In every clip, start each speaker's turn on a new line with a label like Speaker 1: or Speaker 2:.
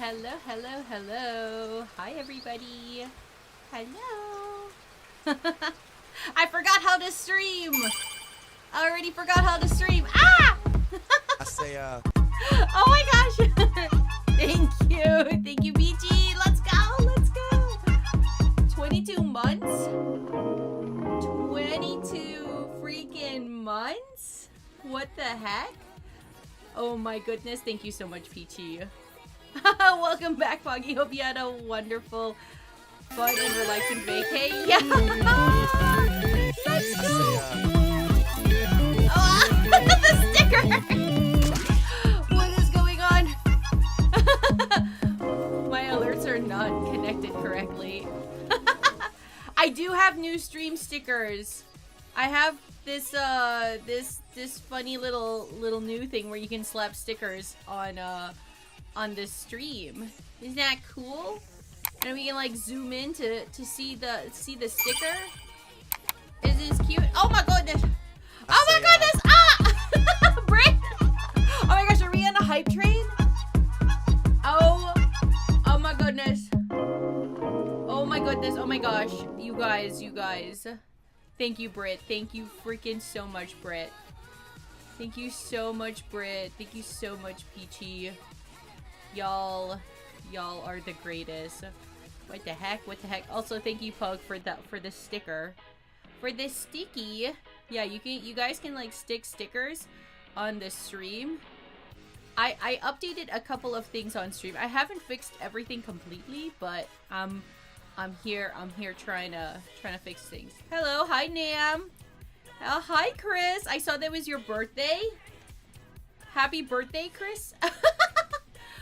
Speaker 1: hello, hello, hello. Hi, everybody. Hello. I forgot how to stream. I already forgot how to stream. Ah!
Speaker 2: I say,
Speaker 1: Oh my gosh. Thank you. Thank you, BG. Let's go. Let's go. 22 months? 22 freaking months? What the heck? Oh my goodness. Thank you so much, Peachy. Welcome back, Foggy. Hope you had a wonderful, fun, and relaxing vacay. Yeah! Let's go! Oh, the sticker! What is going on? My alerts are not connected correctly. I do have new stream stickers. I have this this funny little new thing where you can slap stickers on this stream. Isn't that cool? And we can like zoom in to see the sticker. Is this cute? Oh my goodness! Oh my goodness! Ah! Britt! Oh my gosh, are we on a hype train? Oh my goodness. Oh my goodness, oh my gosh. You guys. Thank you, Britt. Thank you freaking so much, Britt. Thank you so much, Britt. Thank you so much, Peachy. Y'all are the greatest. What the heck? What the heck? Also, thank you, Pug, for the sticker. For this sticky. Yeah, you guys can like stick stickers on the stream. I updated a couple of things on stream. I haven't fixed everything completely, but I'm here trying to fix things. Hello, hi Nam. Hi Chris. I saw that was your birthday. Happy birthday, Chris.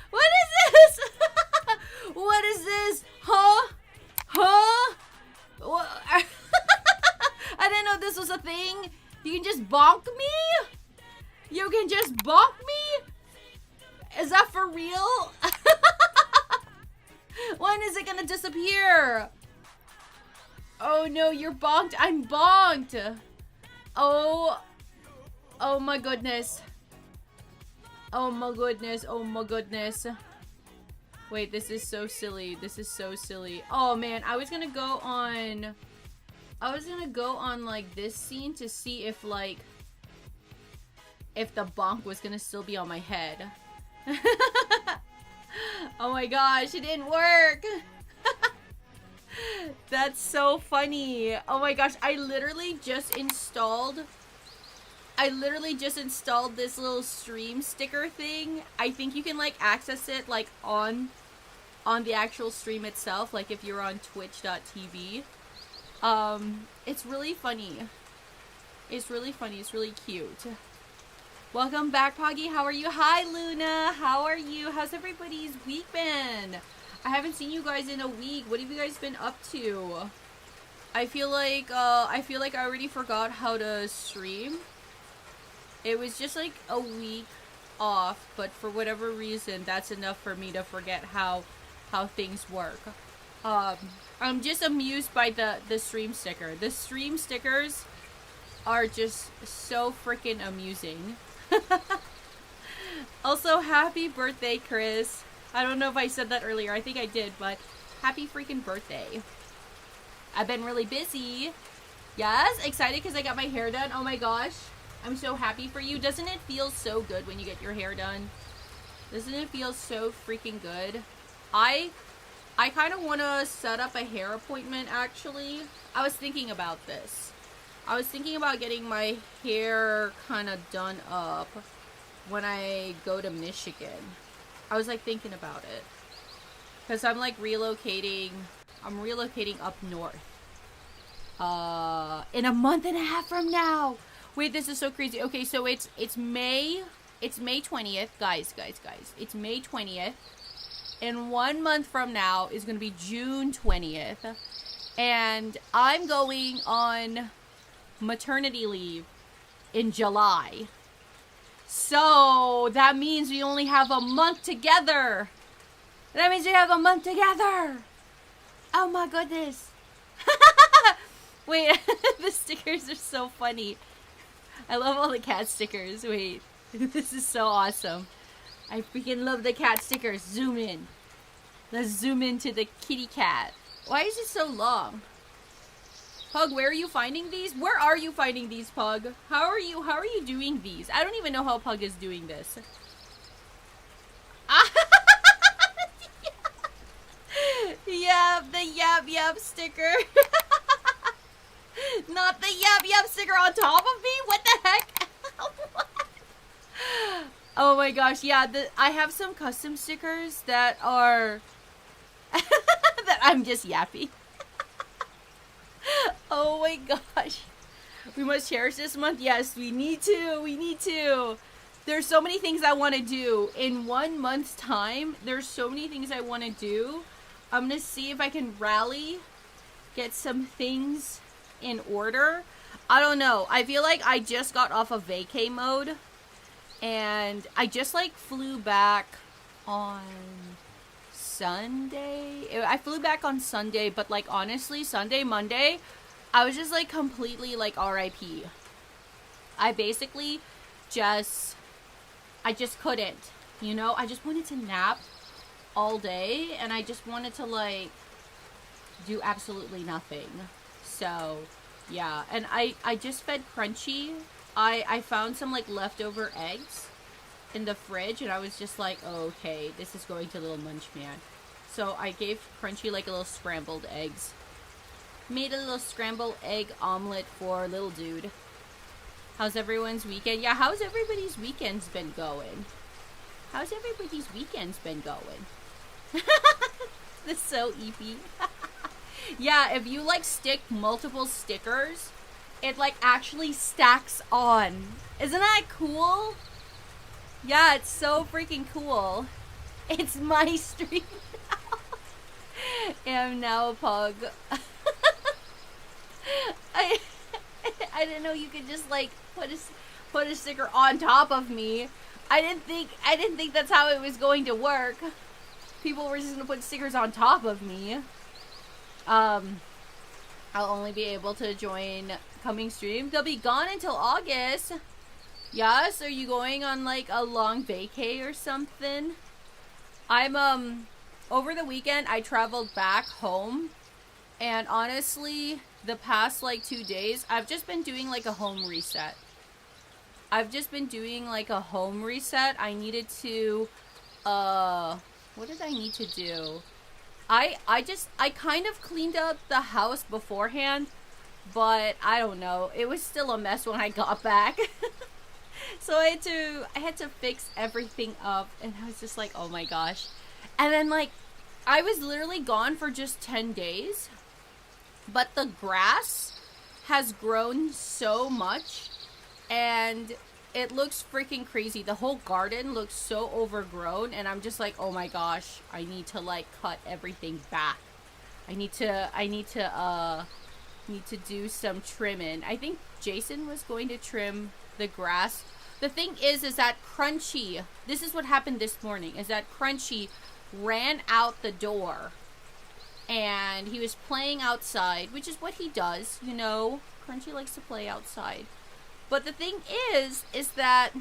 Speaker 1: What is this? What is this? Huh? What? I didn't know this was a thing. You can just bonk me? You can just bonk me? Is that for real? When is it gonna disappear? Oh no, you're bonked. I'm bonked. Oh my goodness. Oh my goodness. Oh my goodness. Wait, this is so silly. This is so silly. Oh man, I was gonna go on like this scene to see if the bonk was gonna still be on my head. Oh my gosh, it didn't work. That's so funny. Oh my gosh, I literally just installed this little stream sticker thing. I think you can like access it like on the actual stream itself, like if you're on twitch.tv. It's really funny. It's really funny. It's really cute. Welcome back, Poggy. How are you? Hi, Luna. How are you? How's everybody's week been? I haven't seen you guys in a week. What have you guys been up to? I feel like I already forgot how to stream. It was just like a week off, but for whatever reason, that's enough for me to forget how things work. I'm just amused by the stream sticker. The stream stickers are just so freaking amusing. Also, happy birthday, Chris. I don't know if I said that earlier. I think I did, but happy freaking birthday. I've been really busy. Yes, excited because I got my hair done. Oh my gosh. I'm so happy for you. Doesn't it feel so good when you get your hair done? Doesn't it feel so freaking good? I kind of want to set up a hair appointment, actually. I was thinking about this. I was thinking about getting my hair kind of done up when I go to Michigan. I was like thinking about it. Because I'm like relocating. I'm relocating up north. In a month and a half from now. Wait, this is so crazy. Okay, so it's May 20th. Guys. It's May 20th. And 1 month from now is going to be June 20th. And I'm going on maternity leave in July. So that means we only have a month together. That means we have a month together. Oh my goodness. Wait, the stickers are so funny. I love all the cat stickers. Wait, this is so awesome. I freaking love the cat stickers. Zoom in. Let's zoom into the kitty cat. Why is it so long? Pug, where are you finding these? Where are you finding these, Pug? How are you doing these? I don't even know how Pug is doing this. Yeah, the yap sticker. Not the yap sticker on top of me? What the heck? What? Oh my gosh, yeah, I have some custom stickers that are that I'm just yappy. Oh my gosh. We must cherish this month. Yes, we need to. There's so many things I want to do. In 1 month's time, there's so many things I want to do. I'm going to see if I can rally, get some things in order. I don't know. I feel like I just got off of vacay mode. And I just like flew back on Sunday. I flew back on Sunday, but like honestly, Sunday, Monday, I was just like completely like RIP. I basically I just couldn't, you know? I just wanted to nap all day and I just wanted to like do absolutely nothing. So, yeah. And I just fed Crunchy. I found some like leftover eggs in the fridge and I was just like, oh, okay, this is going to little Munchman. So I gave Crunchy like a little scrambled eggs. Made a little scrambled egg omelet for little dude. How's everyone's weekend? Yeah, how's everybody's weekends been going? How's everybody's weekends been going? This is so eepy. Yeah, if you like stick multiple stickers, it like actually stacks on. Isn't that cool? Yeah, it's so freaking cool. It's my stream now. Am now a pug. I didn't know you could just like put a sticker on top of me. I didn't think that's how it was going to work. People were just gonna put stickers on top of me. I'll only be able to join coming stream. They'll be gone until August. Yes, are you going on like a long vacay or something? I'm over the weekend I traveled back home, and honestly, the past like 2 days, I've just been doing like a home reset. I needed to, what did I need to do? I kind of cleaned up the house beforehand, but I don't know. It was still a mess when I got back. So I had to fix everything up, and I was just like, oh my gosh. And then like, I was literally gone for just 10 days. But the grass has grown so much and it looks freaking crazy. The whole garden looks so overgrown and I'm just like, oh my gosh, I need to like cut everything back. I need to do some trimming. I think Jason was going to trim the grass. The thing is that Crunchy, this is what happened this morning, is that Crunchy ran out the door. And he was playing outside, which is what he does, you know. Crunchy likes to play outside. But the thing is that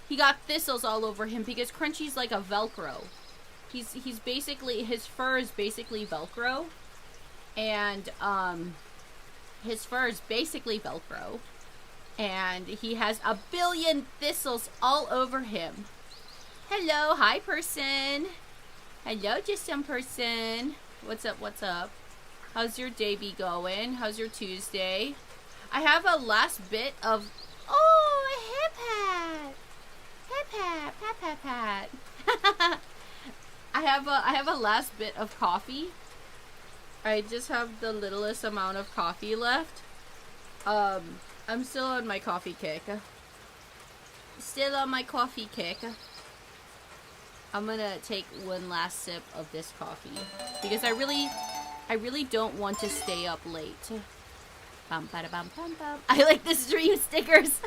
Speaker 1: he got thistles all over him because Crunchy's like a Velcro. He's basically, his fur is basically Velcro. And his fur is basically Velcro. And he has a billion thistles all over him. Hello, hi person. Hello, just some person. What's up? How's your day be going? How's your Tuesday? I have a last bit of... Oh, a hip hat. Pat. I have a last bit of coffee. I just have the littlest amount of coffee left. I'm still on my coffee kick. I'm gonna take one last sip of this coffee because I really don't want to stay up late. Bum, bada, bum, bum, bum. I like the stream stickers.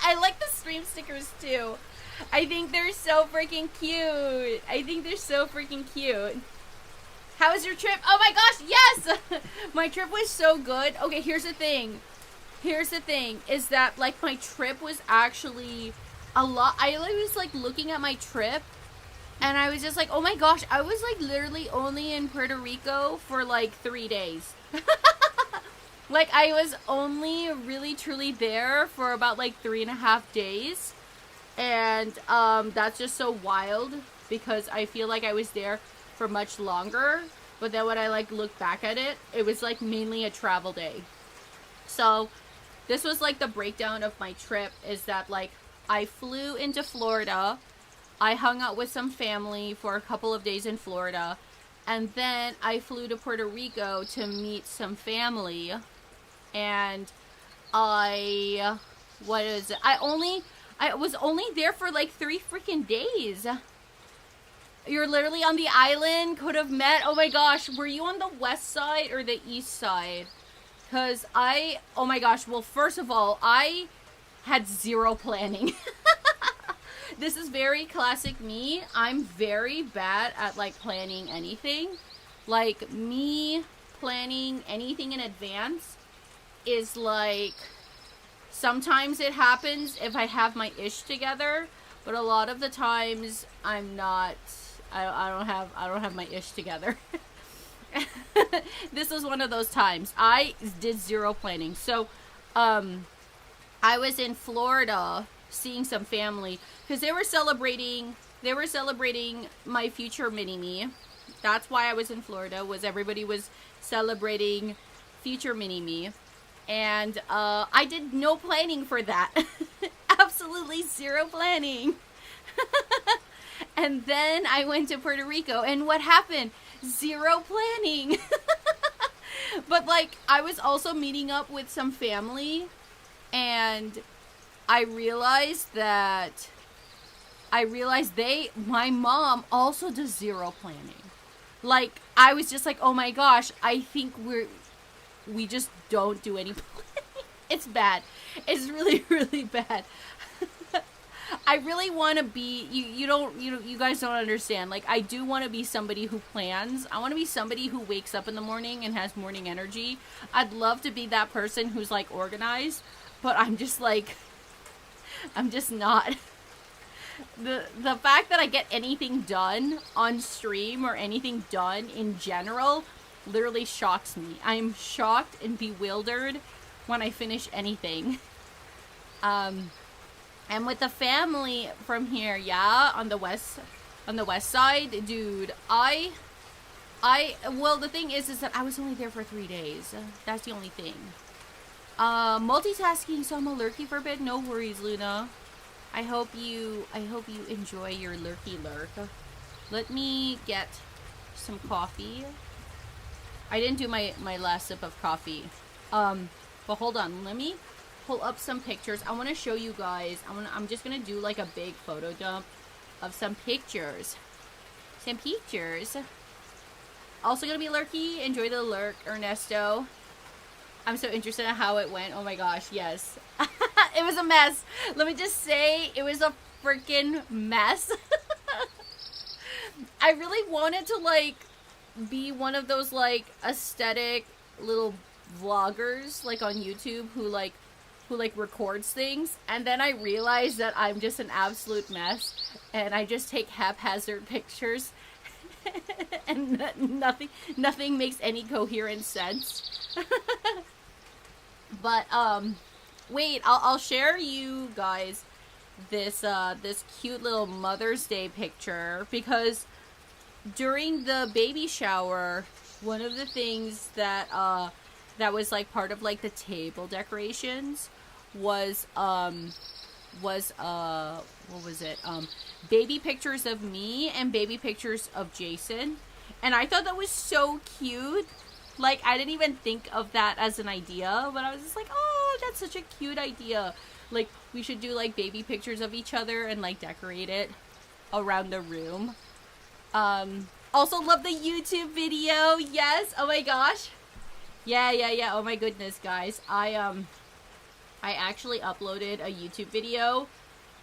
Speaker 1: I like the stream stickers too. I think they're so freaking cute. How was your trip? Oh my gosh, yes! My trip was so good. Okay, here's the thing is that like my trip was actually a lot. I was like looking at my trip. And I was just like, oh my gosh, I was like literally only in Puerto Rico for like 3 days. Like I was only really truly there for about like 3.5 days. And that's just so wild because I feel like I was there for much longer. But then when I like look back at it, it was like mainly a travel day. So this was like the breakdown of my trip is that like I flew into Florida. I hung out with some family for a couple of days in Florida. And then I flew to Puerto Rico to meet some family. And I was only there for like 3 freaking days. You're literally on the island, could have met. Oh my gosh, were you on the west side or the east side? Because oh my gosh, well, first of all, I had zero planning. This is very classic me. I'm very bad at like planning anything. Like me planning anything in advance is like, sometimes it happens if I have my ish together, but a lot of the times I'm not. I don't have my ish together. This was one of those times. I did zero planning. So, I was in Florida seeing some family because they were celebrating my future mini-me. That's why I was in Florida, was everybody was celebrating future mini-me. And I did no planning for that. Absolutely zero planning. And then I went to Puerto Rico, and what happened? Zero planning. But like, I was also meeting up with some family, and I realized my mom also does zero planning. Like, I was just like, oh my gosh, I think we just don't do any planning. It's bad. It's really, really bad. I really want to be, you guys don't understand. Like, I do want to be somebody who plans. I want to be somebody who wakes up in the morning and has morning energy. I'd love to be that person who's like organized, but I'm just not. The fact that I get anything done on stream or anything done in general literally shocks me. I'm shocked and bewildered when I finish anything. And with the family from here, yeah, on the west side, dude, well, the thing is that I was only there for 3 days. That's the only thing. Multitasking, so I'm a lurky for a bit. No worries, Luna. I hope you enjoy your lurky lurk. Let me get some coffee. I didn't do my last sip of coffee. But hold on, let me pull up some pictures. I want to show you guys. I'm just gonna do like a big photo dump of some pictures. Also gonna be lurky. Enjoy the lurk, Ernesto. I'm so interested in how it went. Oh my gosh, yes. It was a mess. Let me just say, it was a freaking mess. I really wanted to like be one of those like aesthetic little vloggers like on YouTube who like records things, and then I realized that I'm just an absolute mess and I just take haphazard pictures and nothing makes any coherent sense. But wait, I'll share you guys this cute little Mother's Day picture, because during the baby shower, one of the things that was like part of like the table decorations was what was it? Baby pictures of me and baby pictures of Jason. And I thought that was so cute. Like, I didn't even think of that as an idea, but I was just like, oh, that's such a cute idea. Like, we should do like baby pictures of each other and like decorate it around the room. Also love the YouTube video. Yes. Oh my gosh. Yeah. Oh my goodness, guys. I actually uploaded a YouTube video.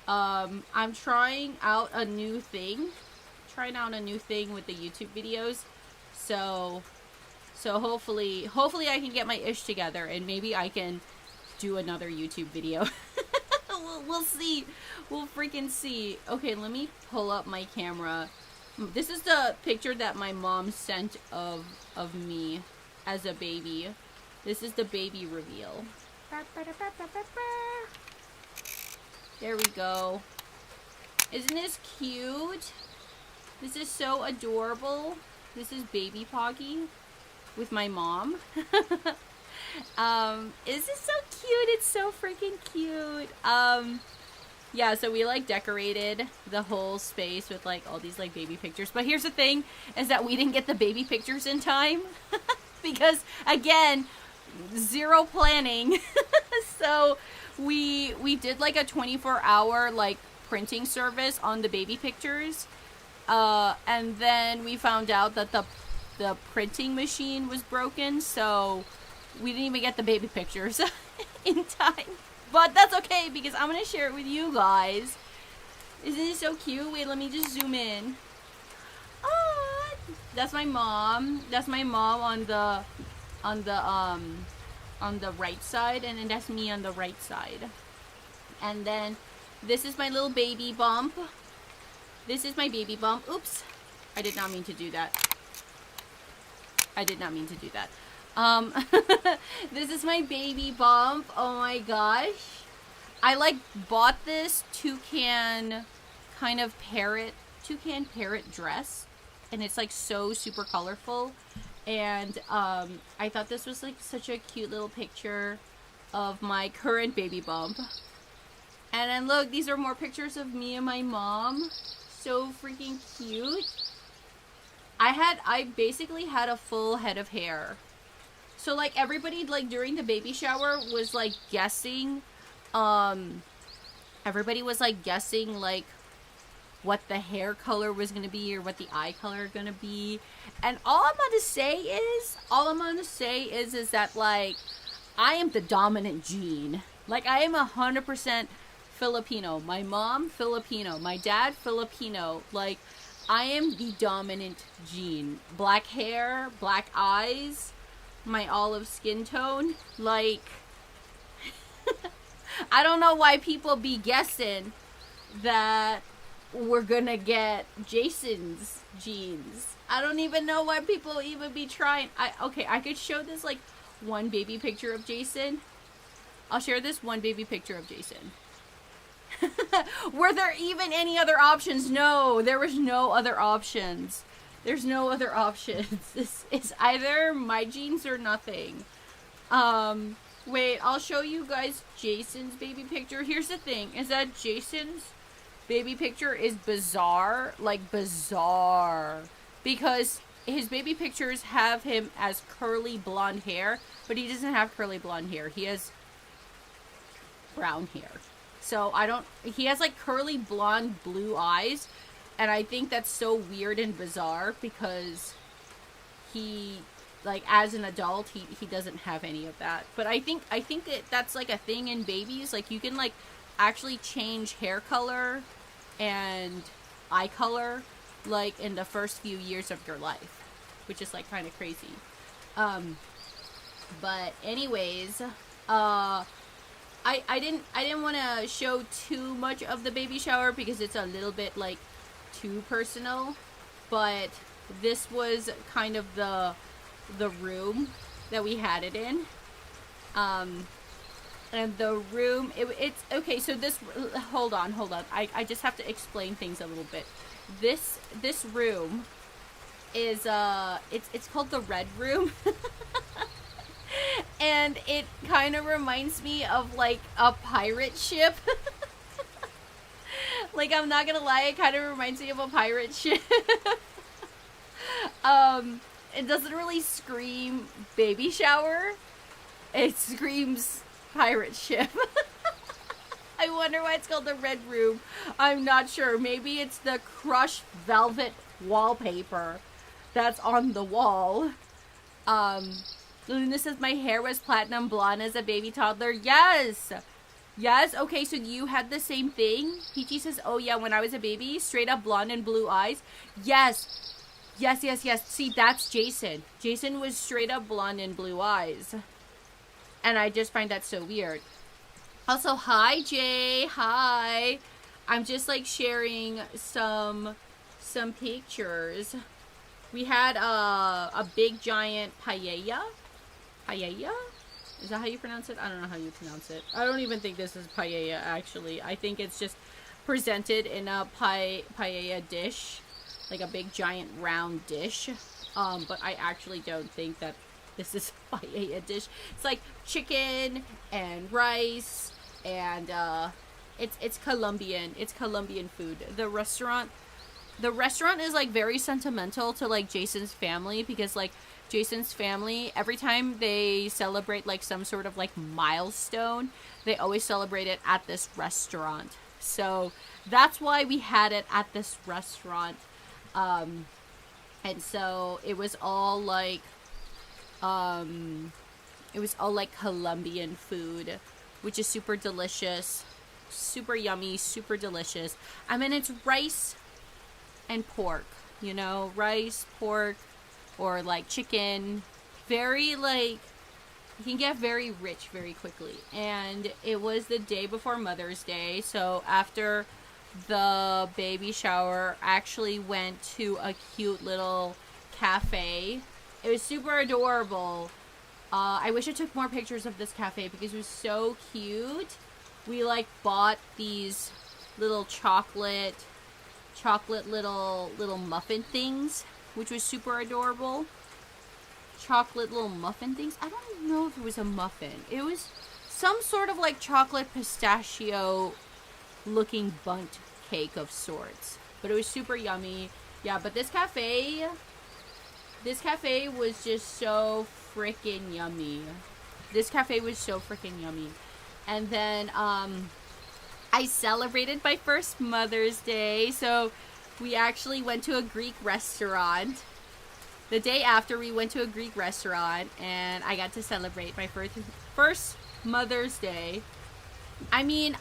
Speaker 1: I'm trying out a new thing with the YouTube videos. So hopefully I can get my ish together and maybe I can do another YouTube video. We'll see. We'll freaking see. Okay, let me pull up my camera This is the picture that my mom sent of me as a baby. This is the baby reveal. There we go. Isn't this cute? This is so adorable. This is baby Poggy with my mom. Is this so cute? It's so freaking cute. Yeah, so we like decorated the whole space with like all these like baby pictures. But here's the thing, is that we didn't get the baby pictures in time. Because again, zero planning. So we did like a 24-hour like printing service on the baby pictures. And then we found out that the printing machine was broken, so we didn't even get the baby pictures in time. But that's okay, because I'm going to share it with you guys. Isn't it so cute? Wait, let me just zoom in. Oh, that's my mom. That's my mom on the right side, and then that's me on the right side. And then this is my little baby bump. This is my baby bump. Oops. I did not mean to do that. I did not mean to do that. This is my baby bump. Oh my gosh. I like bought this toucan parrot dress, and it's like so super colorful. And I thought this was like such a cute little picture of my current baby bump. And then look, these are more pictures of me and my mom. So freaking cute. I basically had a full head of hair. So like everybody like during the baby shower was like guessing, everybody was like guessing like what the hair color was gonna be or what the eye color gonna be. And all I'm gonna say is that like I am the dominant gene. Like I am 100% Filipino. My mom Filipino. My dad Filipino. Like I am the dominant gene. Black hair, black eyes, my olive skin tone. Like I don't know why people be guessing that we're gonna get Jason's genes. I don't even know why people even be trying. I could show this like one baby picture of Jason. I'll share this one baby picture of Jason. Were there even any other options? No, there was no other options. There's no other options. This is either my genes or nothing. Wait, I'll show you guys Jason's baby picture. Here's the thing, is that Jason's baby picture is bizarre. Like, bizarre. Because his baby pictures have him as curly blonde hair, but he doesn't have curly blonde hair. He has brown hair. So he has like curly blonde blue eyes, and I think that's so weird and bizarre because he, like, as an adult, he doesn't have any of that. But I think that's like a thing in babies. Like, you can like actually change hair color and eye color like in the first few years of your life, which is like kind of crazy. But anyways, I didn't want to show too much of the baby shower because it's a little bit like too personal, but this was kind of the room that we had it in. And the room, it's okay. So this, hold on. I just have to explain things a little bit. This room is it's called the Red Room. And it kind of reminds me of like a pirate ship. Like, I'm not gonna lie, it kind of reminds me of a pirate ship. It doesn't really scream baby shower. It screams pirate ship. I wonder why it's called the Red Room. I'm not sure. Maybe it's the crushed velvet wallpaper that's on the wall. Luna says, my hair was platinum blonde as a baby toddler. Yes. Yes. Okay, so you had the same thing. Peachy says, oh yeah, when I was a baby, straight up blonde and blue eyes. Yes. Yes. See, that's Jason. Jason was straight up blonde and blue eyes. And I just find that so weird. Also, hi, Jay. Hi. I'm just like sharing some some pictures. We had a big giant paella. Paella? Is that how you pronounce it? I don't know how you pronounce it. I don't even think this is paella, actually. I think it's just presented in a paella dish. Like a big giant round dish. But I actually don't think that this is a paella dish. It's like chicken and rice and it's Colombian. It's Colombian food. The restaurant is like very sentimental to like Jason's family, because like Jason's family, every time they celebrate like some sort of like milestone, they always celebrate it at this restaurant. So that's why we had it at this restaurant. And so it was all like Colombian food, which is super delicious, super yummy, super delicious. I mean, it's rice and pork, you know, rice, pork, or like chicken. Very like, you can get very rich very quickly. And it was the day before Mother's Day, so after the baby shower, I actually went to a cute little cafe. It was super adorable. I wish I took more pictures of this cafe because it was so cute. We like bought these little chocolate little muffin things, which was super adorable. Chocolate little muffin things. I don't know if it was a muffin. It was some sort of like chocolate pistachio looking bundt cake of sorts. But it was super yummy. Yeah, but this cafe was just so freaking yummy. This cafe was so freaking yummy. And then I celebrated my first Mother's Day, so we actually went to a Greek restaurant. The day after, we went to a Greek restaurant, and I got to celebrate my first Mother's Day. I mean,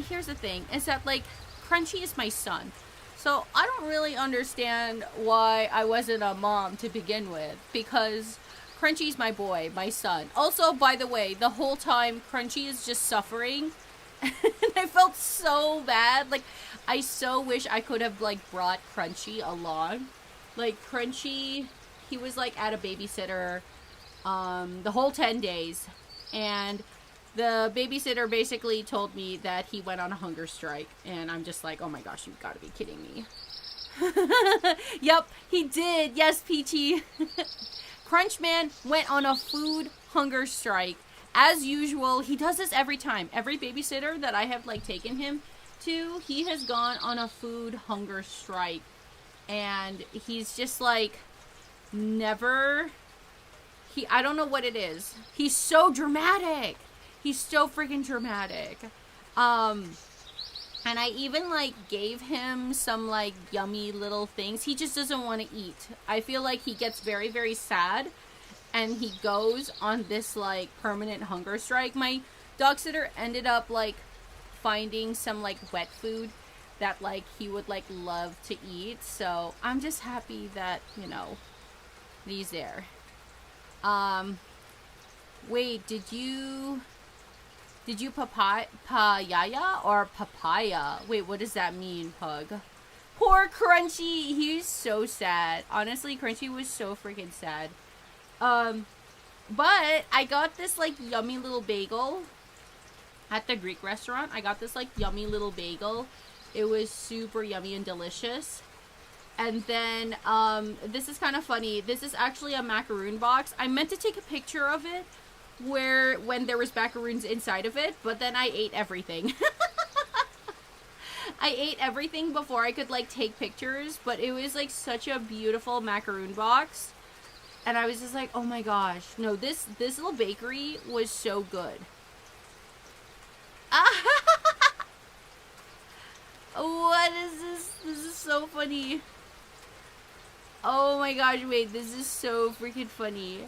Speaker 1: here's the thing, is that, like, Crunchy is my son. So I don't really understand why I wasn't a mom to begin with, because Crunchy's my boy, my son. Also, by the way, the whole time, Crunchy is just suffering. And I felt so bad. Like, I so wish I could have, like, brought Crunchy along. Like, Crunchy, he was, like, at a babysitter the whole 10 days. And the babysitter basically told me that he went on a hunger strike. And I'm just like, oh my gosh, you've got to be kidding me. Yep, he did. Yes, Peachy. Crunchman went on a food hunger strike. As usual, he does this every time. Every babysitter that I have, like, taken him to, he has gone on a food hunger strike. And he's just, like, never... I don't know what it is. He's so dramatic. He's so freaking dramatic. And I even, like, gave him some, like, yummy little things. He just doesn't want to eat. I feel like he gets very, very sad. And he goes on this, like, permanent hunger strike. My dog sitter ended up, like, finding some, like, wet food that, like, he would, like, love to eat. So I'm just happy that, you know, he's there. Wait, did you papaya or papaya? Wait, what does that mean, Pug? Poor Crunchy! He's so sad. Honestly, Crunchy was so freaking sad. But I got this, like, yummy little bagel at the Greek restaurant. I got this, like, yummy little bagel. It was super yummy and delicious. And then, this is kind of funny. This is actually a macaroon box. I meant to take a picture of it when there was macaroons inside of it, but then I ate everything. I ate everything before I could, like, take pictures, but it was, like, such a beautiful macaroon box. And I was just like, oh my gosh. No, this little bakery was so good. What is this? This is so funny. Oh my gosh, wait, this is so freaking funny.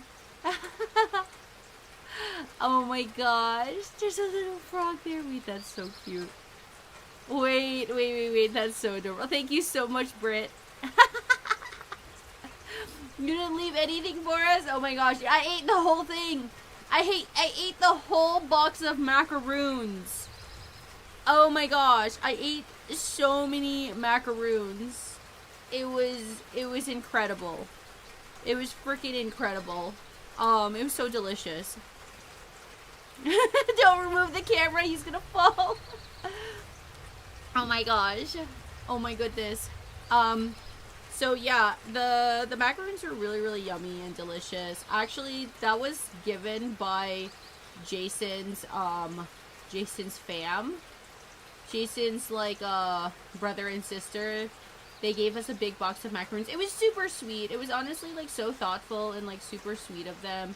Speaker 1: Oh my gosh, there's a little frog there. Wait, that's so cute. Wait, that's so adorable. Thank you so much, Britt. You didn't leave anything for us? Oh my gosh, I ate the whole thing. I ate the whole box of macaroons. Oh my gosh, I ate so many macaroons. it was incredible. It was freaking incredible. It was so delicious. Don't remove the camera, he's gonna fall. Oh my gosh. Oh my goodness. So yeah, the macaroons are really, really yummy and delicious. Actually, that was given by Jason's fam. Jason's like brother and sister. They gave us a big box of macaroons. It was super sweet. It was honestly like so thoughtful and like super sweet of them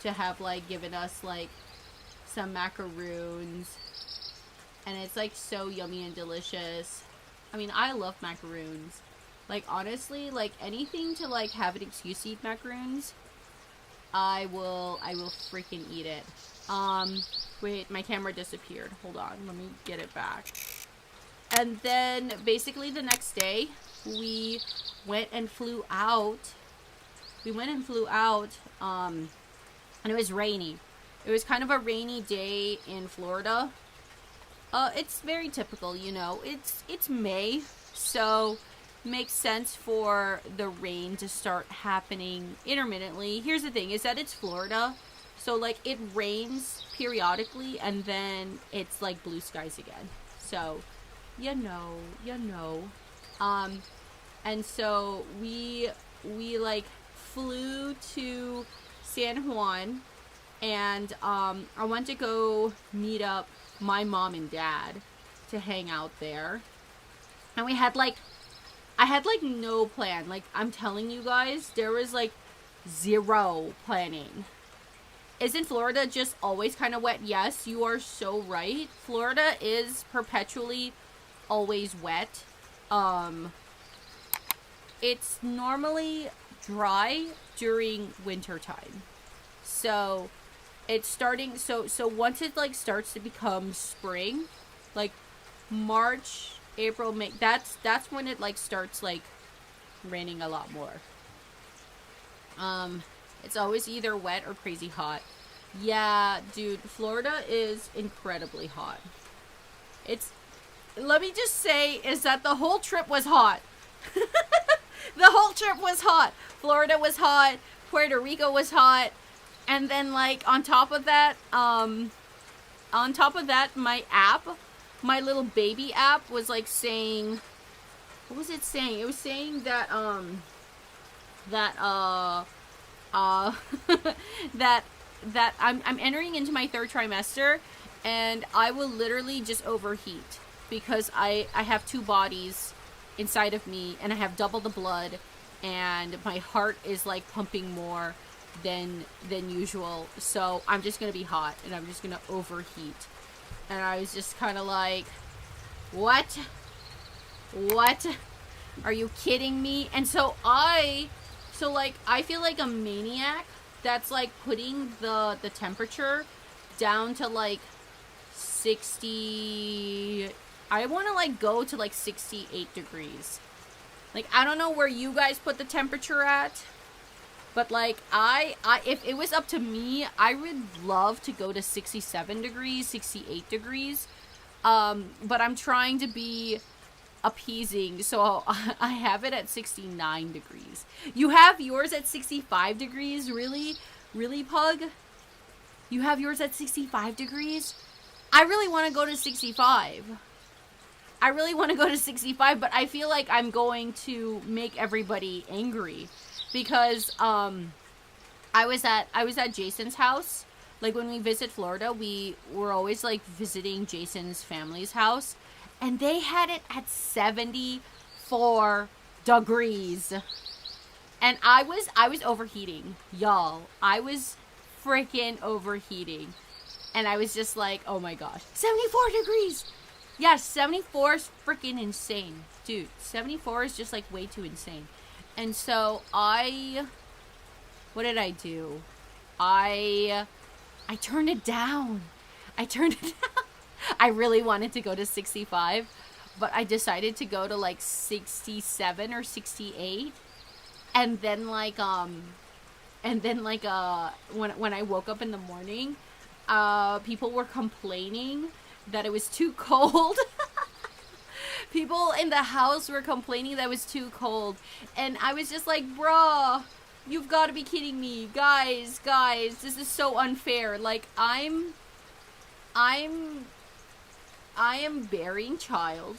Speaker 1: to have like given us like some macaroons. And it's like so yummy and delicious. I mean, I love macaroons. Like, honestly, like, anything to, like, have an excuse to eat macaroons, I will freaking eat it. Wait, my camera disappeared. Hold on, let me get it back. And then, basically, the next day, we went and flew out. And it was rainy. It was kind of a rainy day in Florida. It's very typical, you know. It's May, so makes sense for the rain to start happening intermittently. Here's the thing, is that it's Florida, so like it rains periodically and then it's like blue skies again. So, you know. And so we like flew to San Juan, and I went to go meet up my mom and dad to hang out there. And I had like no plan. Like, I'm telling you guys, there was like zero planning. Isn't Florida just always kind of wet? Yes, you are so right. Florida is perpetually always wet. It's normally dry during winter time. So it's starting, so once it like starts to become spring, like March, April, May, that's when it like starts like raining a lot more. It's always either wet or crazy hot. Yeah, dude, Florida is incredibly hot. Let me just say is that the whole trip was hot. The whole trip was hot. Florida was hot. Puerto Rico was hot. And then like on top of that, my little baby app was like saying, what was it saying? It was saying that that I'm entering into my third trimester, and I will literally just overheat because I have two bodies inside of me, and I have double the blood, and my heart is like pumping more than usual. So I'm just gonna be hot, and I'm just gonna overheat. And I was just kind of like, what? Are you kidding me? And so I feel like a maniac that's like putting the temperature down to like 60. I want to like go to like 68 degrees. Like, I don't know where you guys put the temperature at, but like if it was up to me, I would love to go to 67 degrees, 68 degrees. But I'm trying to be appeasing, so I have it at 69 degrees. You have yours at 65 degrees? Really? Really, Pug? You have yours at 65 degrees? I really want to go to 65. But I feel like I'm going to make everybody angry. Because I was at Jason's house. Like, when we visit Florida, we were always like visiting Jason's family's house, and they had it at 74 degrees. And I was overheating, y'all. I was freaking overheating. And I was just like, oh my gosh, 74 degrees. Yeah, 74 is freaking insane. Dude, 74 is just like way too insane. And so what did I do? I turned it down. I really wanted to go to 65, but I decided to go to like 67 or 68. And then when I woke up in the morning, people were complaining that it was too cold. People in the house were complaining that it was too cold. And I was just like, bruh, you've got to be kidding me. Guys, this is so unfair. Like, I am bearing child,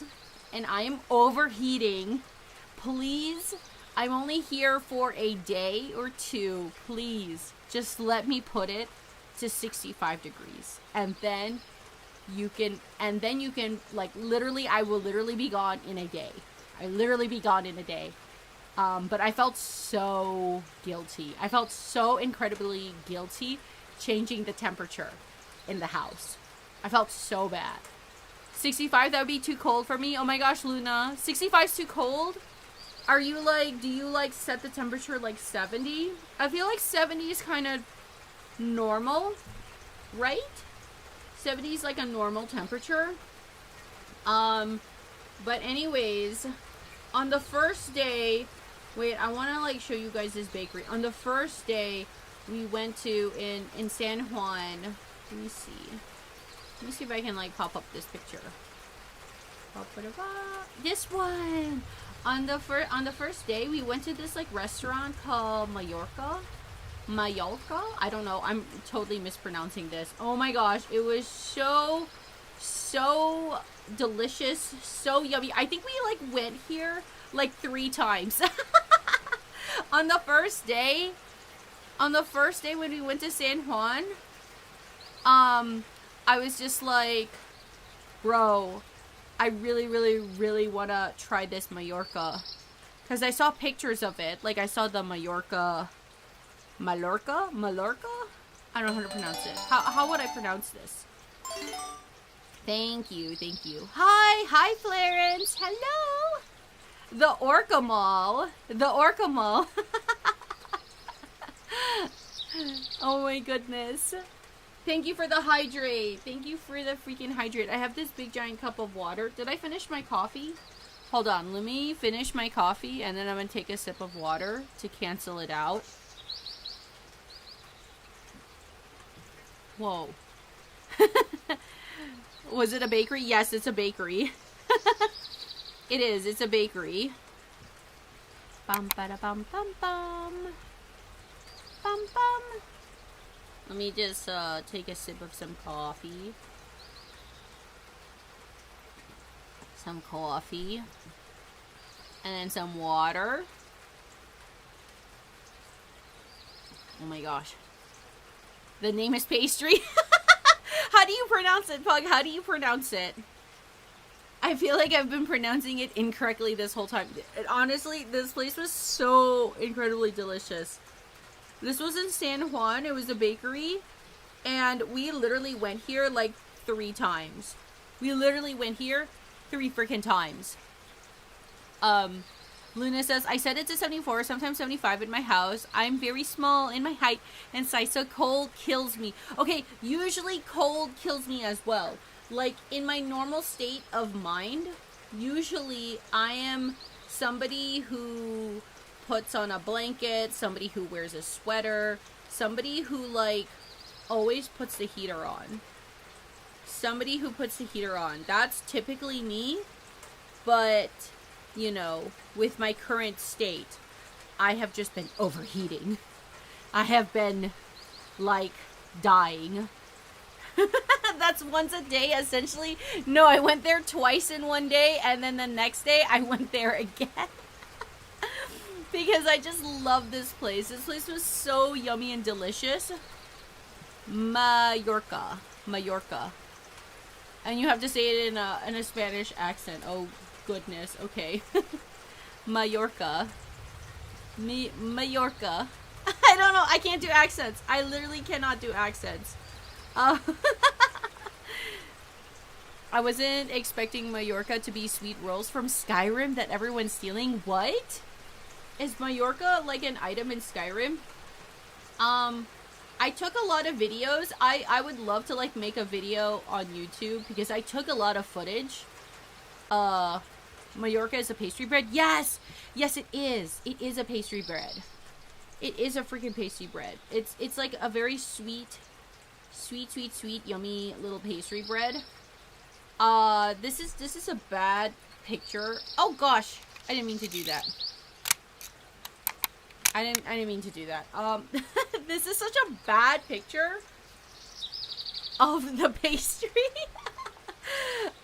Speaker 1: and I am overheating. Please, I'm only here for a day or two. Please, just let me put it to 65 degrees. And then you can, like, literally, I will literally be gone in a day. But I felt so guilty. I felt so incredibly guilty changing the temperature in the house. I felt so bad. 65, that would be too cold for me. Oh my gosh, Luna. 65 is too cold? Are you like, do you like set the temperature like 70? I feel like 70 is kind of normal, right? 70 is like a normal temperature. But anyways, on the first day, wait, I want to like show you guys this bakery. On the first day, we went to in San Juan. Let me see if I can like pop up this picture. This one. On the first day, we went to this like restaurant called Mallorca. I don't know. I'm totally mispronouncing this. Oh my gosh, it was so delicious, so yummy. I think we like went here like 3 times. On the first day when we went to San Juan, I was just like, bro, I really want to try this Mallorca. Because I saw pictures of it. Like, I saw the Mallorca? I don't know how to pronounce it. How would I pronounce this? Thank you. Hi, Clarence. Hello. The Orca Mall. Oh my goodness. Thank you for the hydrate. Thank you for the freaking hydrate. I have this big giant cup of water. Did I finish my coffee? Hold on. Let me finish my coffee and then I'm going to take a sip of water to cancel it out. Whoa. Was it a bakery? Yes, it's a bakery. It is. It's a bakery. Bum ba da bum bum bum. Bum bum. Let me just take a sip of some coffee. Some coffee. And then some water. Oh my gosh. The name is pastry. How do you pronounce it, Pug? How do you pronounce it? I feel like I've been pronouncing it incorrectly this whole time. Honestly, this place was so incredibly delicious. This was in San Juan. It was a bakery. And we literally went here like 3 times. We literally went here 3 freaking times. Luna says, I set it to 74, sometimes 75 in my house. I'm very small in my height and size, so cold kills me. Okay, usually cold kills me as well. Like, in my normal state of mind, usually I am somebody who puts on a blanket, somebody who wears a sweater, somebody who, like, always puts the heater on. Somebody who puts the heater on. That's typically me, but, you know, with my current state, I have just been overheating. I have been, like, dying. That's once a day, essentially. No, I went there twice in one day, and then the next day, I went there again. Because I just love this place. This place was so yummy and delicious. Mallorca. And you have to say it in a Spanish accent. Oh, goodness. Okay. Mallorca. Mallorca. I don't know. I can't do accents. I literally cannot do accents. I wasn't expecting Mallorca to be sweet rolls from Skyrim that everyone's stealing. What? Is Mallorca like an item in Skyrim? I took a lot of videos. I would love to like make a video on YouTube because I took a lot of footage. Mallorca is a pastry bread. Yes, it is. It is a pastry bread. It is a freaking pastry bread. It's like a very sweet, yummy little pastry bread. This is a bad picture. Oh gosh, I didn't mean to do that. I didn't mean to do that. This is such a bad picture of the pastry.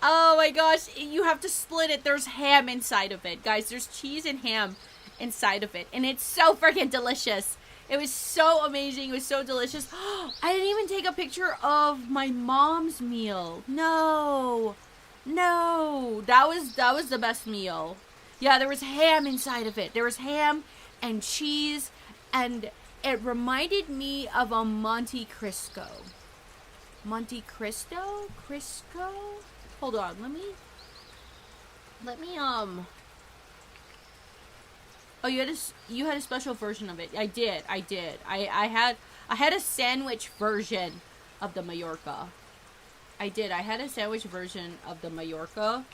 Speaker 1: Oh my gosh, you have to split it. There's ham inside of it, guys. There's cheese and ham inside of it, and it's so freaking delicious. It was so amazing. It was so delicious. I didn't even take a picture of my mom's meal. No, that was the best meal. Yeah, there was ham inside of it. There was ham and cheese, and it reminded me of a Monte Cristo. Monte Cristo? Crisco? Hold on, let me Oh, you had a special version of it. I did. I had a sandwich version of the Mallorca. I had a sandwich version of the Mallorca.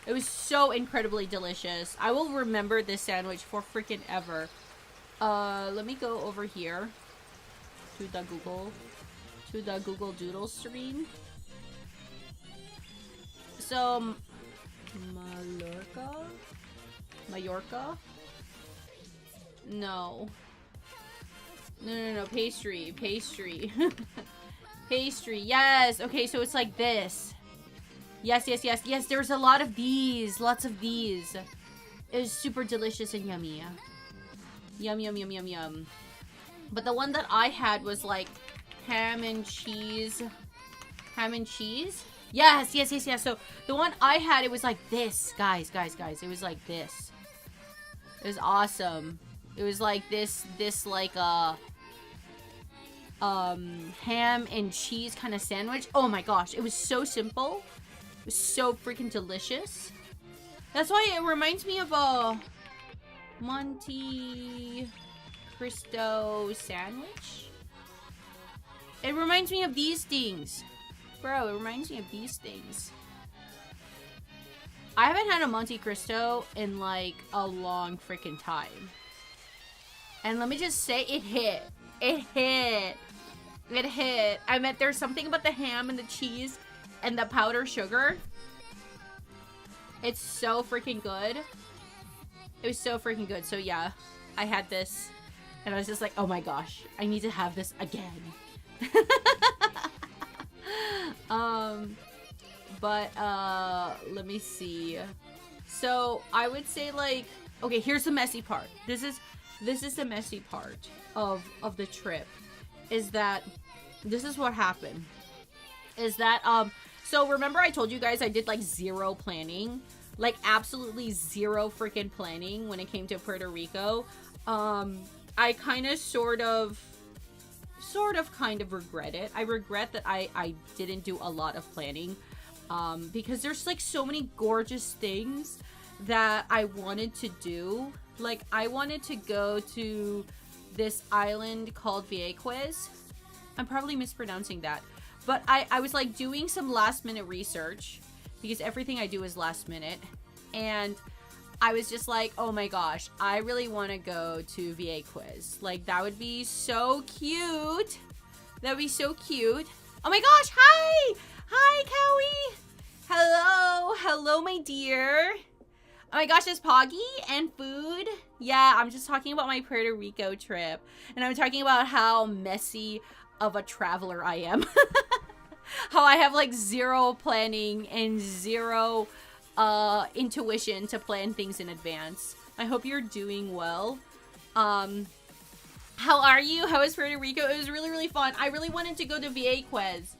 Speaker 1: It was so incredibly delicious. I will remember this sandwich for freaking ever. Let me go over here to the Google Doodle stream. So, Mallorca? No, pastry. Pastry, yes. Okay, so it's like this. Yes, there's a lot of these. Lots of these. It was super delicious and yummy. Yum. But the one that I had was like ham and cheese. Yes. So the one I had, it was like this. Guys. It was like this. It was awesome. It was like this like ham and cheese kind of sandwich. Oh my gosh, it was so simple. It was so freaking delicious. That's why it reminds me of a Monte Cristo sandwich. It reminds me of these things. Bro, it reminds me of these things. I haven't had a Monte Cristo in like a long freaking time. And let me just say, it hit. I meant there's something about the ham and the cheese and the powdered sugar. It's so freaking good. It was so freaking good. So yeah, I had this and I was just like, oh my gosh, I need to have this again. Let me see. So I would say like, okay, here's the messy part. This is the messy part of the trip. Is that this is what happened. Is that so remember I told you guys I did like zero planning, like absolutely zero freaking planning when it came to Puerto Rico. I kind of sort of kind of regret it. I regret that I didn't do a lot of planning, because there's like so many gorgeous things that I wanted to do. Like I wanted to go to this island called Vieques. I'm probably mispronouncing that, but I was like doing some last minute research because everything I do is last minute, and I was just like, oh my gosh, I really want to go to Vieques. Like that would be so cute. That'd be so cute. Oh my gosh, hi Cowie. Hello my dear. Oh my gosh, it's Poggy and food. Yeah, I'm just talking about my Puerto Rico trip. And I'm talking about how messy of a traveler I am. How I have like zero planning and zero intuition to plan things in advance. I hope you're doing well. How are you? How is Puerto Rico? It was really, really fun. I really wanted to go to Vieques.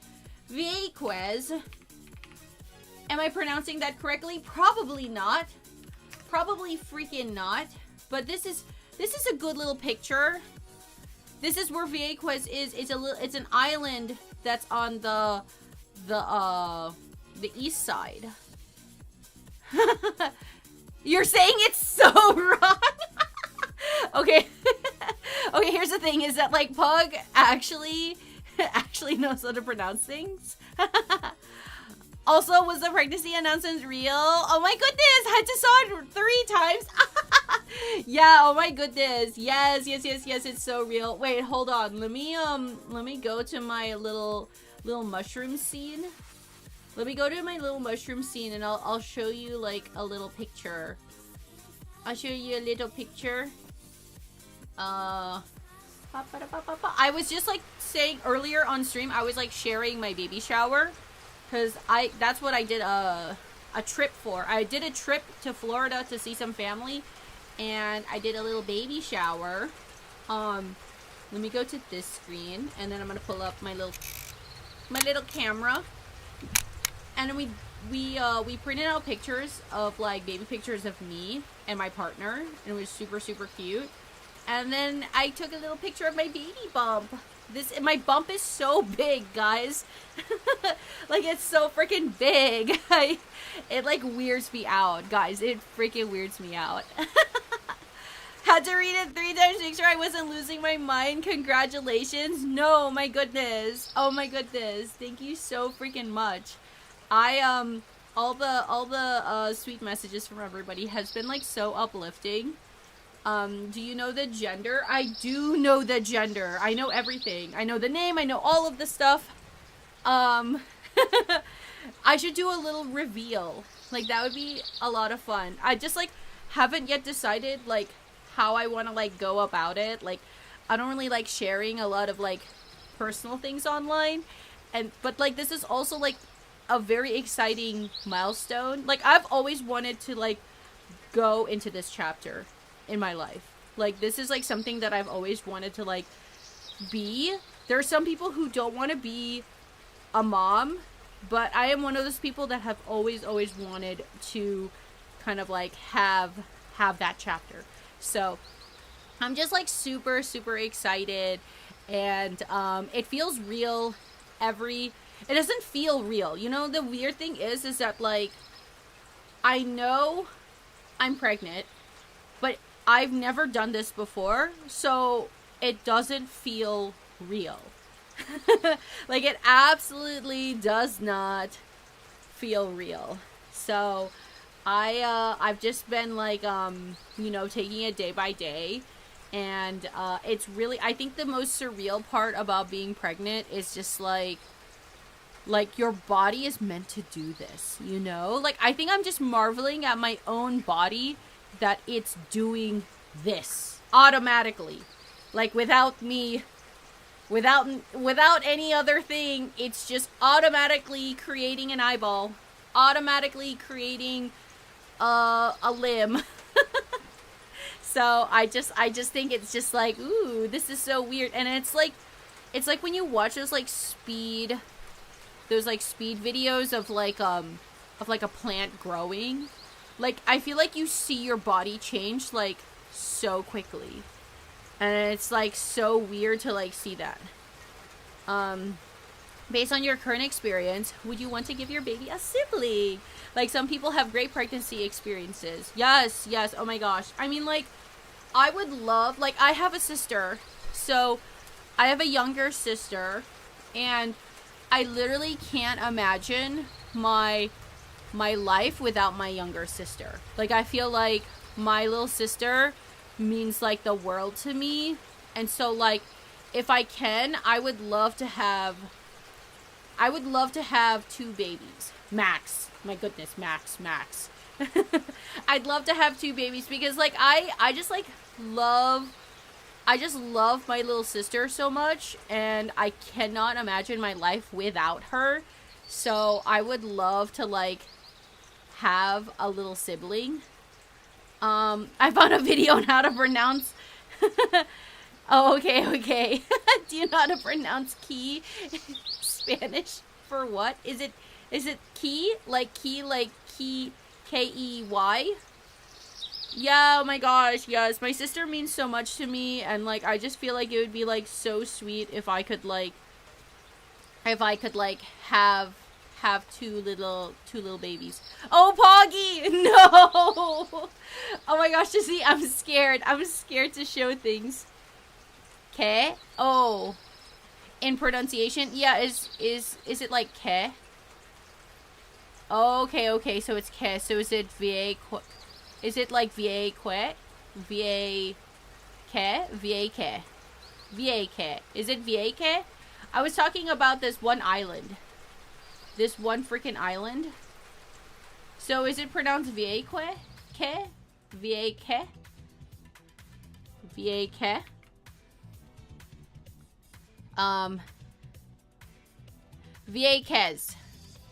Speaker 1: Vieques. Am I pronouncing that correctly? Probably not. Probably freaking not. But this is a good little picture. This is where Vieques is. It's an island that's on the east side. You're saying it's so wrong. Okay. Okay, here's the thing is that like Pug actually knows how to pronounce things. Also, was the pregnancy announcement real? Oh my goodness, I just saw it 3 times. Yeah, oh my goodness. Yes, it's so real. Wait, hold on. Let me go to my little mushroom scene. Let me go to my little mushroom scene and I'll show you like a little picture. I'll show you a little picture. I was just like saying earlier on stream, I was like sharing my baby shower. Cause that's what I did a trip for. I did a trip to Florida to see some family. And I did a little baby shower. Let me go to this screen. And then I'm gonna pull up my little camera. And then we printed out pictures of like baby pictures of me and my partner, and it was super super cute. And then I took a little picture of my baby bump. My bump is so big, guys. Like it's so freaking big. It like weirds me out, guys. It freaking weirds me out. Had to read it 3 times to make sure I wasn't losing my mind. Congratulations. No, my goodness. Oh my goodness. Thank you so freaking much. All the sweet messages from everybody has been like so uplifting. Do you know the gender? I do know the gender. I know everything. I know the name. I know all of the stuff. I should do a little reveal. Like that would be a lot of fun. I just like haven't yet decided like how I want to like go about it. Like I don't really like sharing a lot of like personal things online, but like this is also like a very exciting milestone. Like I've always wanted to like go into this chapter in my life. Like this is like something that I've always wanted to like be. There are some people who don't want to be a mom, but I am one of those people that have always wanted to kind of like have that chapter. So I'm just like super super excited, and it feels real. It doesn't feel real. You know, the weird thing is that like I know I'm pregnant, but I've never done this before, so it doesn't feel real. Like it absolutely does not feel real. So I've just been like you know, taking it day by day, and it's really, I think the most surreal part about being pregnant is just like your body is meant to do this, you know? Like I think I'm just marveling at my own body that it's doing this automatically. Like without me, without any other thing, it's just automatically creating an eyeball, automatically creating a limb. So I just think it's just like, ooh, this is so weird. And it's like when you watch those speed videos of like a plant growing. Like I feel like you see your body change like so quickly. And it's like so weird to like see that. Based on your current experience, would you want to give your baby a sibling? Like some people have great pregnancy experiences. Yes. Oh my gosh. I mean, like I would love, like I have a sister. So I have a younger sister, and I literally can't imagine my life without my younger sister. Like I feel like my little sister means like the world to me. And so like if I can, I would love to have 2 babies. Max. My goodness, max. I'd love to have 2 babies because like I just love my little sister so much, and I cannot imagine my life without her. So I would love to like have a little sibling. I found a video on how to pronounce oh, okay. Do you know how to pronounce key? Spanish for what? Is it key? Like key, K-E-Y? Yeah, oh my gosh, yes. My sister means so much to me, and like I just feel like it would be like so sweet if I could have 2 little babies. Oh, Poggy! No! Oh my gosh, just see, I'm scared to show things. Ke? Oh. In pronunciation? Yeah, is it like ke? Oh, okay, so it's ke. So is it va? Is it like va que? Va ke? Va ke? Va ke? Is it va ke? I was talking about this one island. This one freaking island. So is it pronounced Vieque? Ke? Vieque? Vieque? Vieques.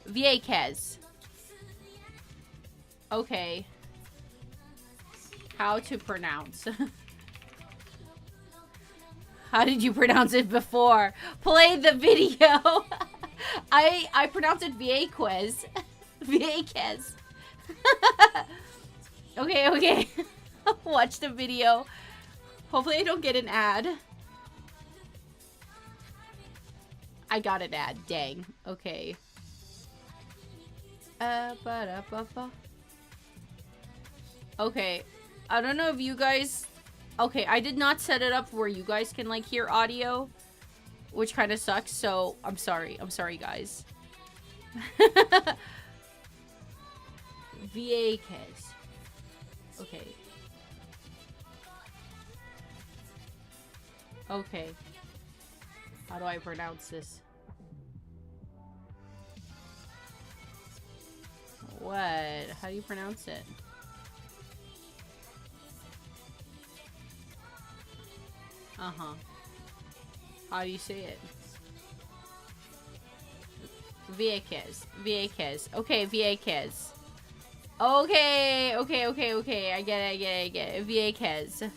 Speaker 1: Vieques. Okay. How to pronounce. How did you pronounce it before? Play the video. I pronounced it Vieques. Vieques. Okay, okay. Watch the video. Hopefully I don't get an ad. I got an ad. Dang. Okay. Okay. I don't know if you guys... Okay, I did not set it up where you guys can, like, hear audio. Which kind of sucks, so I'm sorry. I'm sorry, guys. Vieques. Okay. Okay. How do I pronounce this? What? How do you pronounce it? Uh-huh. How do you say it? Vieques. Vieques. Okay, Vieques. Okay, okay. I get it. Vieques.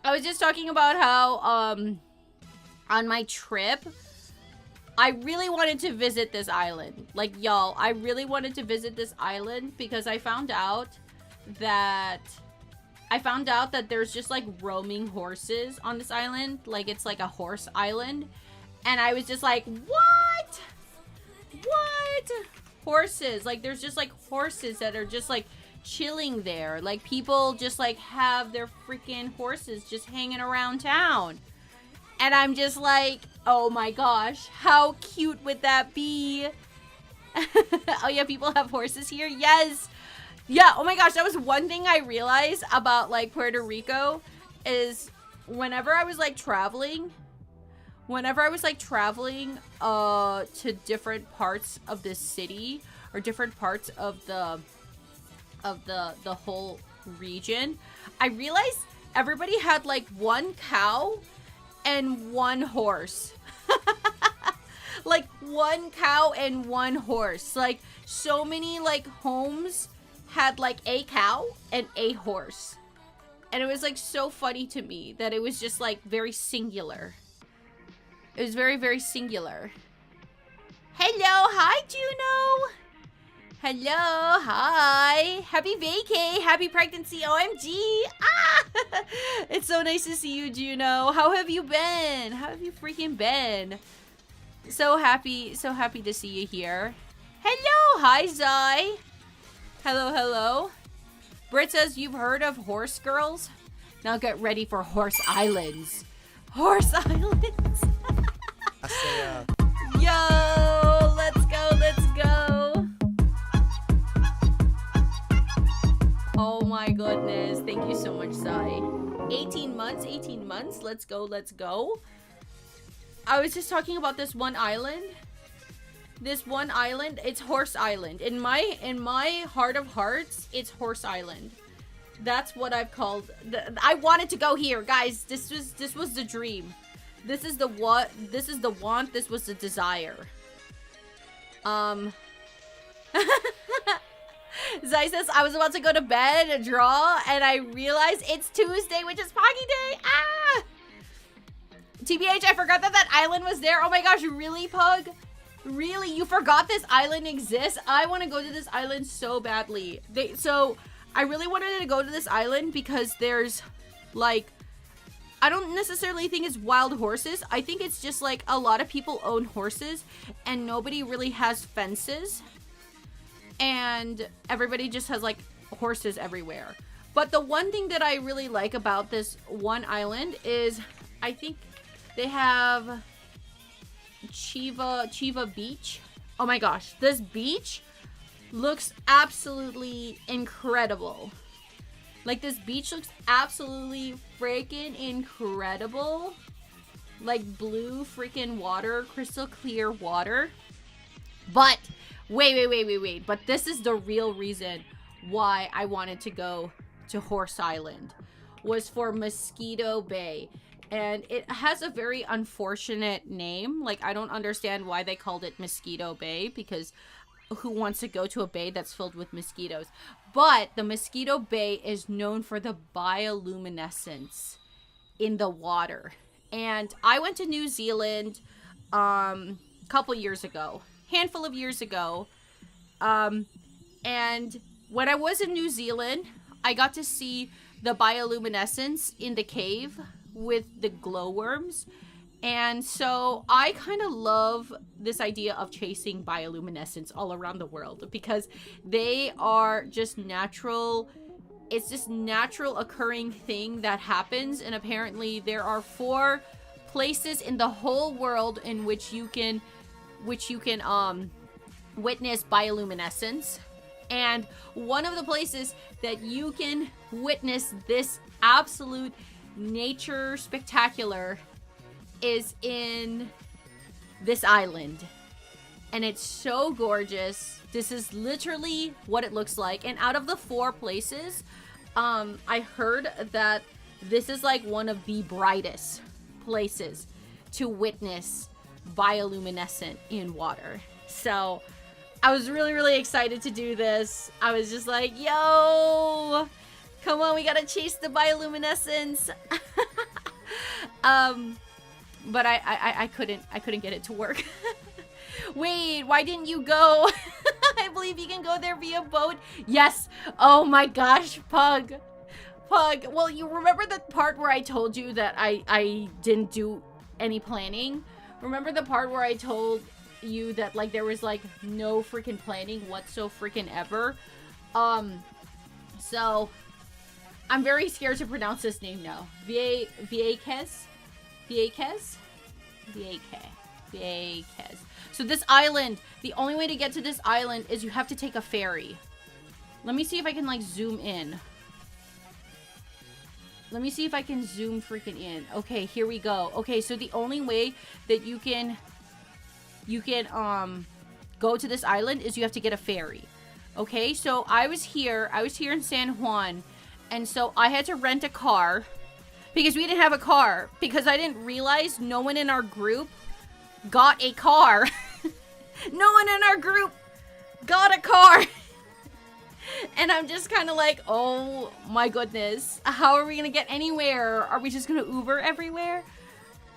Speaker 1: I was just talking about how, on my trip, I really wanted to visit this island. Like, y'all, I really wanted to visit this island because I found out that there's just, like, roaming horses on this island. Like, it's like a horse island. And I was just like, what? What? Horses. Like, there's just, like, horses that are just, like, chilling there. Like, people just, like, have their freaking horses just hanging around town. And I'm just like, oh my gosh, how cute would that be? Oh yeah, people have horses here? Yes! Yeah, oh my gosh, that was one thing I realized about, like, Puerto Rico is whenever I was, like, traveling to different parts of this city or different parts of the whole region, I realized everybody had, like, one cow and one horse. Like, one cow and one horse. Like, so many, like, homes had, like, a cow and a horse. And it was, like, so funny to me that it was just, like, very singular. It was very, very singular. Hello, hi, Juno. Hello, hi. Happy vacay, happy pregnancy, OMG. Ah! It's so nice to see you, Juno. How have you been? How have you freaking been? So happy to see you here. Hello, hi, Zai. Hello, hello. Britt says, you've heard of horse girls? Now get ready for horse islands. Horse islands.
Speaker 2: I say,
Speaker 1: Yo, let's go, let's go. Oh my goodness. Thank you so much, Sai. 18 months. Let's go, let's go. I was just talking about this one island. This one island, it's Horse Island. In my heart of hearts, it's Horse Island. That's what I've called. I wanted to go here, guys. This was the dream. This is the what. This is the want. This was the desire. Zai says, I was about to go to bed, draw, and I realized it's Tuesday, which is Poggy Day. Ah! TBH, I forgot that island was there. Oh my gosh, really, Pug? Really? You forgot this island exists? I want to go to this island so badly. So, I really wanted to go to this island because there's, like, I don't necessarily think it's wild horses. I think it's just, like, a lot of people own horses and nobody really has fences. And everybody just has, like, horses everywhere. But the one thing that I really like about this one island is I think they have Chiva Beach. Oh my gosh, this beach looks absolutely incredible. Like, this beach looks absolutely freaking incredible. Like, blue freaking water, crystal clear water. But wait. But this is the real reason why I wanted to go to Horse Island, was for Mosquito Bay. And it has a very unfortunate name. Like, I don't understand why they called it Mosquito Bay, because who wants to go to a bay that's filled with mosquitoes? But the Mosquito Bay is known for the bioluminescence in the water. And I went to New Zealand a couple years ago, handful of years ago. And when I was in New Zealand, I got to see the bioluminescence in the cave with the glowworms. And so I kind of love this idea of chasing bioluminescence all around the world, because they are just natural. It's just natural occurring thing that happens. And apparently there are 4 places in the whole world in which you can witness bioluminescence. And one of the places that you can witness this absolute nature spectacular is in this island. And it's so gorgeous. This is literally what it looks like. And out of the 4 places, I heard that this is like one of the brightest places to witness bioluminescent in water. So I was really excited to do this. I was just like, yo, come on, we gotta chase the bioluminescence. But I couldn't get it to work. Wait, why didn't you go? I believe you can go there via boat. Yes. Oh my gosh, Pug. Well, you remember the part where I told you that I didn't do any planning? Remember the part where I told you that, like, there was, like, no freaking planning whatsoever? So I'm very scared to pronounce this name now. Vacay. So this island, the only way to get to this island is you have to take a ferry. Let me see if I can, like, zoom in. Let me see if I can zoom freaking in. Okay, here we go. Okay, so the only way that you can go to this island is you have to get a ferry. Okay, so I was here in San Juan, and so I had to rent a car because we didn't have a car, because I didn't realize no one in our group got a car. No one in our group got a car. And I'm just kind of like, oh my goodness, how are we gonna get anywhere? Are we just gonna Uber everywhere?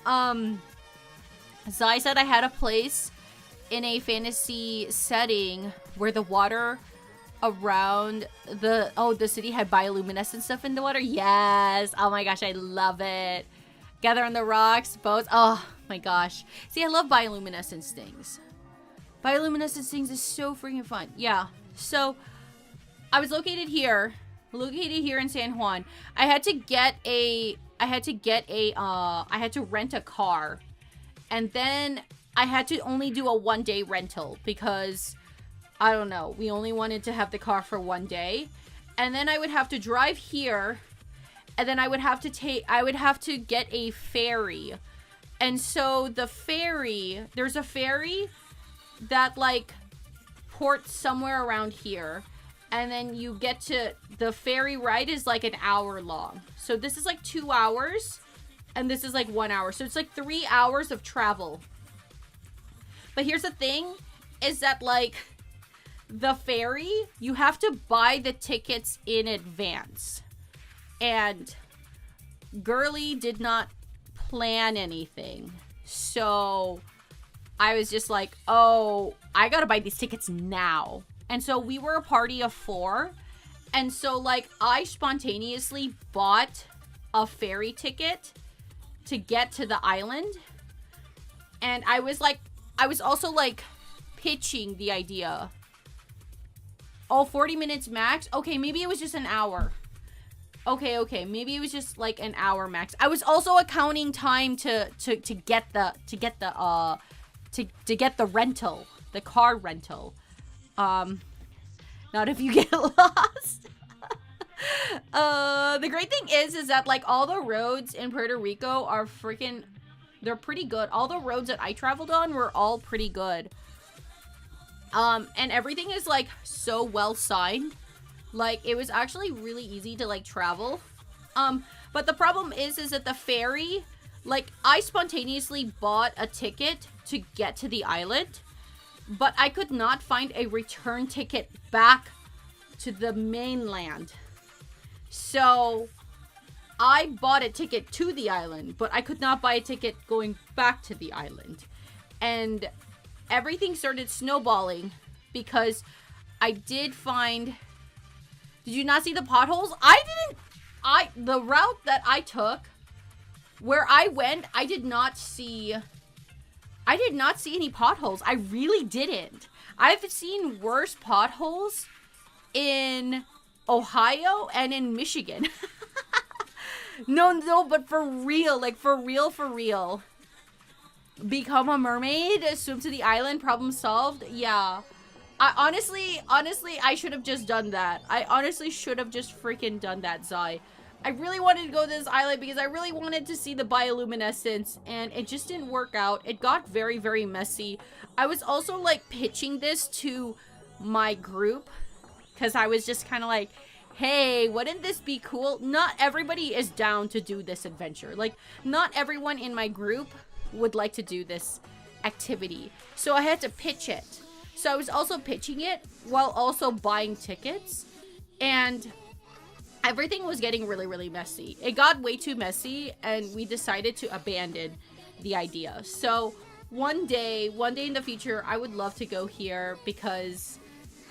Speaker 1: So I said I had a place in a fantasy setting where the water around the city had bioluminescent stuff in the water. Yes. Oh my gosh, I love it. Gather on the rocks, boats. Oh my gosh. See, I love bioluminescence things. Bioluminescence things is so freaking fun. Yeah. So I was located here in San Juan. I had to rent a car. And then I had to only do a 1-day rental because, I don't know, we only wanted to have the car for 1 day. And then I would have to drive here, and then I would have to get a ferry. And so the ferry, there's a ferry that, like, ports somewhere around here. And then you get to, the ferry ride is like an hour long. So this is like 2 hours, and this is like 1 hour. So it's like 3 hours of travel. But here's the thing, is that, like, the ferry, you have to buy the tickets in advance. And Girly did not plan anything. So I was just like, oh, I gotta buy these tickets now. And so we were a party of 4. And so, like, I spontaneously bought a ferry ticket to get to the island. And I was also, like, pitching the idea. Oh, 40 minutes max? Okay, maybe it was just an hour. Okay. Maybe it was just, like, an hour max. I was also accounting time to get the rental, the car rental. Not if you get lost. The great thing is that, like, all the roads in Puerto Rico are freaking, they're pretty good. All the roads that I traveled on were all pretty good. And everything is like so well signed. Like it was actually really easy to like travel. But the problem is that the ferry, like I spontaneously bought a ticket to get to the island, but I could not find a return ticket back to the mainland. So I bought a ticket to the island, but I could not buy a ticket going back to the island. And everything started snowballing because I did find... Did you not see the potholes? The route that I took, where I went, I did not see any potholes. I really didn't. I've seen worse potholes in Ohio and in Michigan. No, but for real, like for real. Become a mermaid, swim to the island, problem solved. Yeah. I honestly, I should have just done that. I honestly should have just freaking done that, Zai. I really wanted to go to this island because I really wanted to see the bioluminescence, and it just didn't work out. It got very, very messy. I was also, like, pitching this to my group because I was just kind of like, hey, wouldn't this be cool? Not everybody is down to do this adventure. Like, not everyone in my group would like to do this activity. So I had to pitch it. So I was also pitching it while also buying tickets. And everything was getting really, really messy. It got way too messy, and we decided to abandon the idea. So one day in the future, I would love to go here because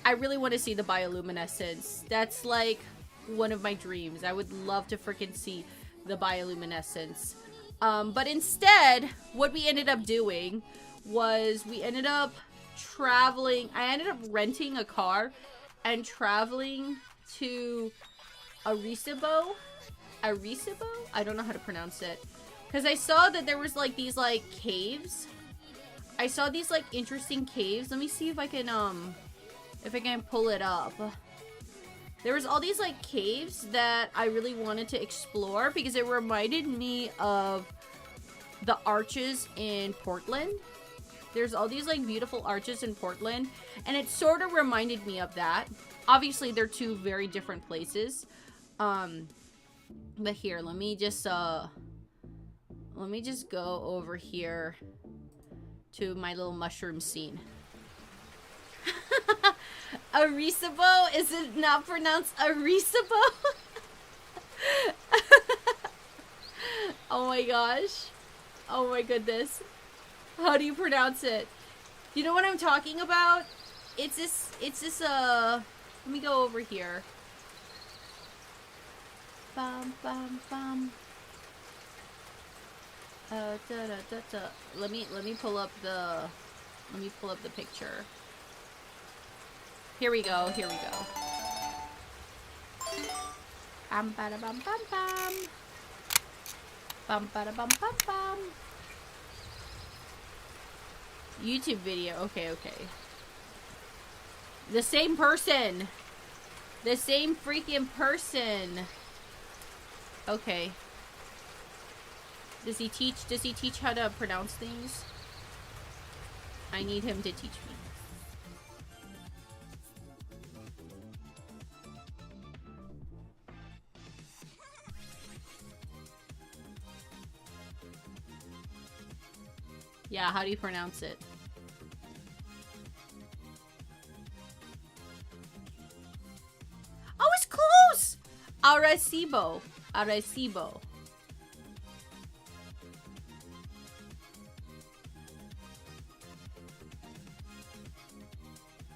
Speaker 1: I really want to see the bioluminescence. That's like one of my dreams. I would love to freaking see the bioluminescence. But instead, what we ended up doing was we ended up traveling. I ended up renting a car and traveling to Arecibo? I don't know how to pronounce it. Because I saw that there was like these like caves. I saw these like interesting caves. Let me see if I can pull it up. There was all these like caves that I really wanted to explore because it reminded me of the arches in Portland. There's all these like beautiful arches in Portland, and it sort of reminded me of that. Obviously, they're two very different places. But here, let me just go over here to my little mushroom scene. Arecibo? Is it not pronounced Arecibo? Oh my gosh. Oh my goodness. How do you pronounce it? You know what I'm talking about? It's this, let me go over here. Bum, bum, bum. Let me pull up the picture. Here we go. Bum bada bum bum bum. Bum bada bum bum bum. YouTube video. Okay. The same person. The same freaking person. Okay. Does he teach how to pronounce things? I need him to teach me. Yeah, how do you pronounce it? Oh, it's close! Arecibo. Arecibo.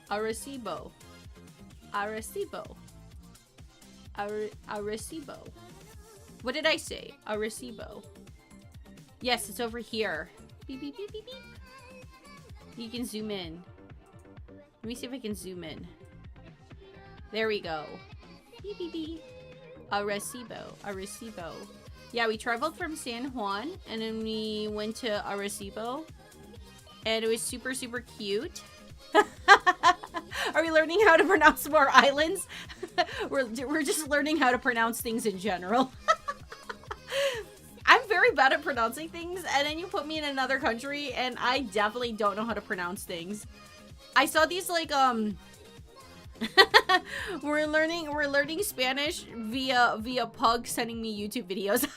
Speaker 1: Arecibo. Arecibo. Arecibo. What did I say? Arecibo. Yes, it's over here. Beep, beep, beep, beep, beep. You can zoom in. Let me see if I can zoom in. There we go. Beep, beep, beep. Arecibo. Arecibo. Yeah, we traveled from San Juan, and then we went to Arecibo. And it was super, super cute. Are we learning how to pronounce more islands? We're just learning how to pronounce things in general. I'm very bad at pronouncing things, and then you put me in another country, and I definitely don't know how to pronounce things. I saw these like we're learning Spanish via Pug sending me YouTube videos.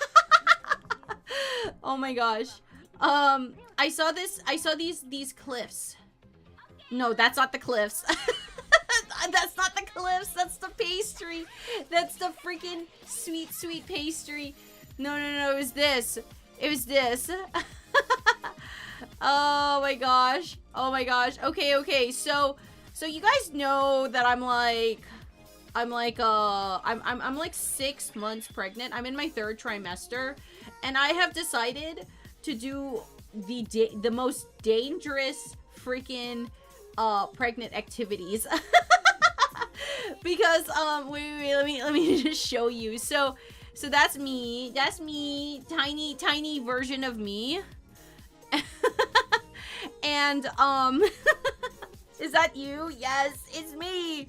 Speaker 1: Oh my gosh. I saw these cliffs. No, that's not the cliffs. That's not the cliffs. That's the pastry. That's the freaking sweet pastry. No, it was this. It was this. Oh my gosh. Oh my gosh. Okay. So you guys know that I'm like 6 months pregnant. I'm in my 3rd trimester, and I have decided to do the most dangerous freaking pregnant activities. Because wait, let me just show you. So that's me. That's me, tiny version of me. And is that you? Yes, it's me.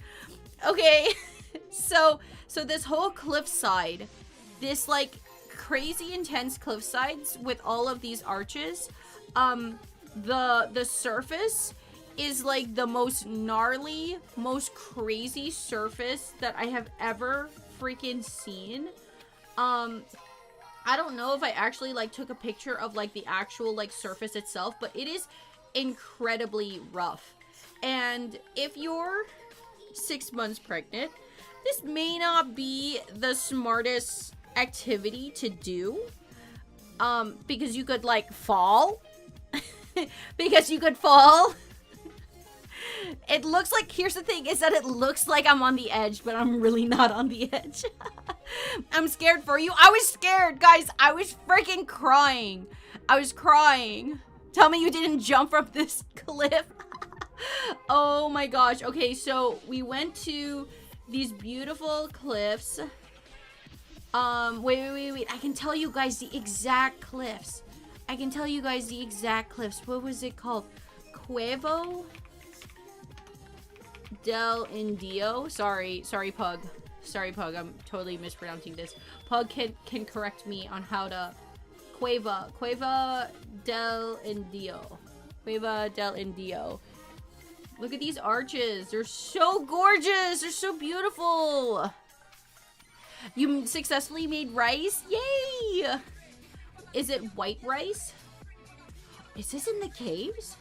Speaker 1: Okay. So this whole cliffside, this like crazy intense cliffsides with all of these arches, the surface is like the most gnarly, most crazy surface that I have ever freaking seen. I don't know if I actually like took a picture of like the actual like surface itself, but it is incredibly rough. And if you're 6 months pregnant, this may not be the smartest activity to do, because you could like fall. Because you could fall. It looks like, here's the thing, is that it looks like I'm on the edge, but I'm really not on the edge. I'm scared for you. I was scared, guys. I was freaking crying. I was crying. Tell me you didn't jump from this cliff. Oh my gosh. Okay, so we went to these beautiful cliffs. Wait. I can tell you guys the exact cliffs. What was it called? Cuevo del Indio. Sorry, Pug. I'm totally mispronouncing this. Pug can correct me on how to. Cueva del Indio. Look at these arches. They're so gorgeous. They're so beautiful. You successfully made rice? Yay! Is it white rice? Is this in the caves?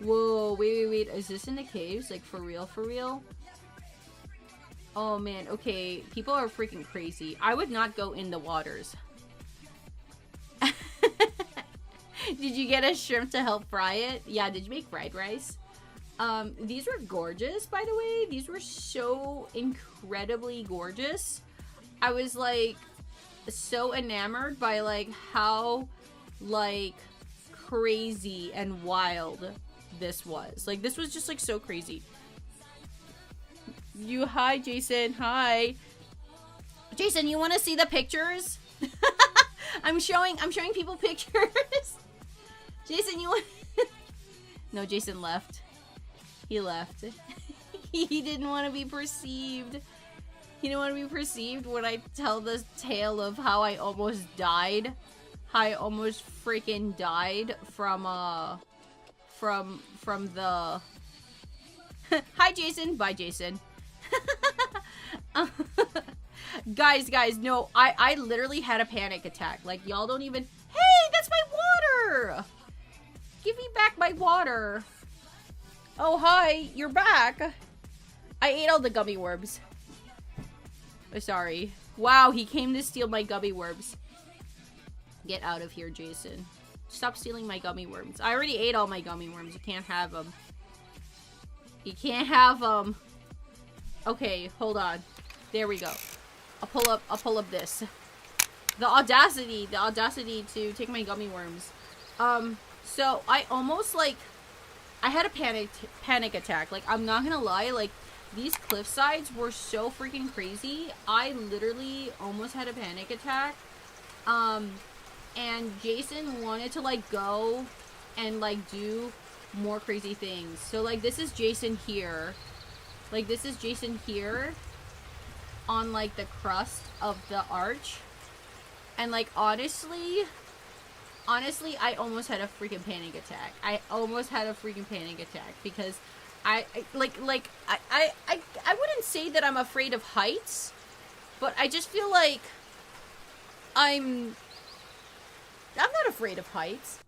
Speaker 1: Whoa, wait. Is this in the caves? Like, for real? Oh, man. Okay, people are freaking crazy. I would not go in the waters. Did you get a shrimp to help fry it? Yeah, did you make fried rice? These were gorgeous, by the way. These were so incredibly gorgeous. I was, like, so enamored by, like, how, like, crazy and wild this was. Like, this was just, like, so crazy. Hi, Jason. Hi. Jason, you want to see the pictures? I'm showing people pictures. Jason, you want... No, Jason left. He left. He didn't want to be perceived. He didn't want to be perceived when I tell the tale of how I almost died. How I almost freaking died from the... Hi, Jason. Bye, Jason. Guys, no, I literally had a panic attack. Like, y'all don't even... Hey, that's my water! Give me back my water. Oh, hi, you're back. I ate all the gummy worms. Oh, sorry. Wow, he came to steal my gummy worms. Get out of here, Jason. Stop stealing my gummy worms. I already ate all my gummy worms. You can't have them. You can't have them. Okay, hold on. There we go. I'll pull up this. The audacity to take my gummy worms. So I almost, like, I had a panic attack. Like, I'm not gonna lie, like, these cliff sides were so freaking crazy. I literally almost had a panic attack. And Jason wanted to, like, go and, like, do more crazy things. So, like, this is Jason here. Like, this is Jason here on, like, the crust of the arch. And, like, honestly, honestly, I almost had a freaking panic attack. Because I wouldn't say that I'm afraid of heights, but I just feel like I'm not afraid of heights.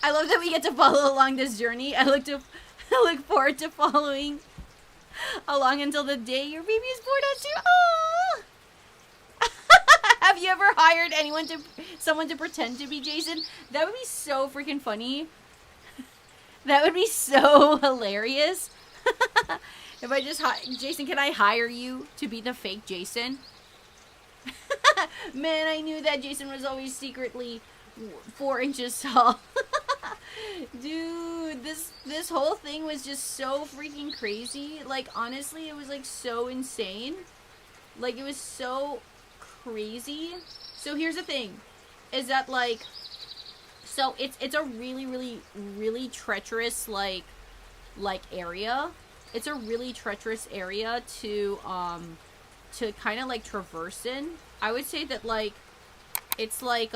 Speaker 1: I love that we get to follow along this journey. I look forward to following along until the day your baby is born on too. Aww. Have you ever hired someone to pretend to be Jason? That would be so freaking funny. That would be so hilarious. If I just Jason, can I hire you to be the fake Jason? Man, I knew that Jason was always secretly 4 inches tall. Dude, this whole thing was just so freaking crazy. Like, honestly, it was like so insane. Like, it was so crazy. So here's the thing, is that like, so it's a really treacherous like area. It's a really treacherous area to kind of like traverse in. I would say that like it's like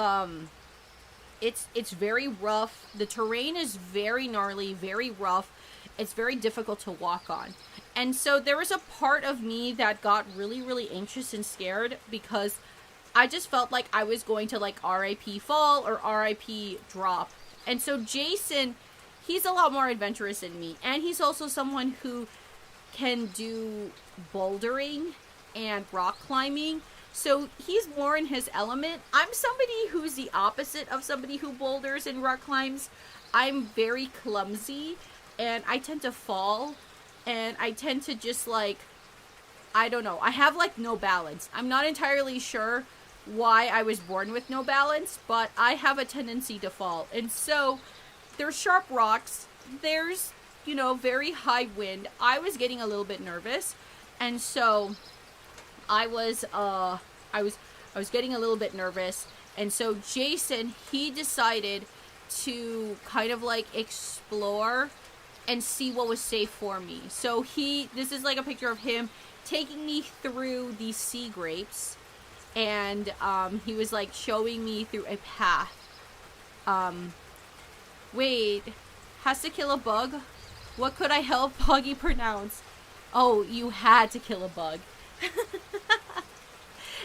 Speaker 1: it's very rough. The terrain is very gnarly, very rough. It's very difficult to walk on. And so there was a part of me that got really anxious and scared because I just felt like I was going to like RIP fall or RIP drop. And so Jason, he's a lot more adventurous than me. And he's also someone who can do bouldering and rock climbing. So he's more in his element. I'm somebody who's the opposite of somebody who boulders and rock climbs. I'm very clumsy and I tend to fall and I tend to just like, I don't know. I have like no balance. I'm not entirely sure why I was born with no balance, but I have a tendency to fall. And so there's sharp rocks. There's, you know, very high wind. I was getting a little bit nervous. And so I was getting a little bit nervous. And so Jason, he decided to kind of like explore and see what was safe for me. So this is like a picture of him taking me through these sea grapes. And he was like showing me through a path. Wait, has to kill a bug? What could I help Poggy pronounce? Oh, you had to kill a bug.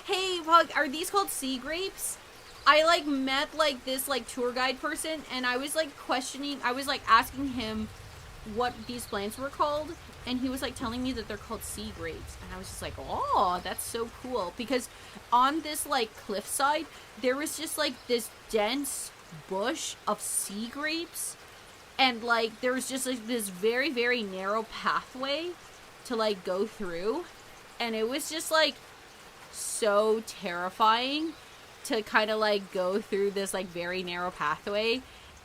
Speaker 1: Hey, Pug, are these called sea grapes? I like met like this like tour guide person and I was like questioning, I was like asking him what these plants were called. And he was like telling me that they're called sea grapes. And I was just like, oh, that's so cool. Because on this like cliffside, there was just like this dense bush of sea grapes. And like there was just like this very narrow pathway to like go through. And it was just like so terrifying to kind of like go through this like very narrow pathway.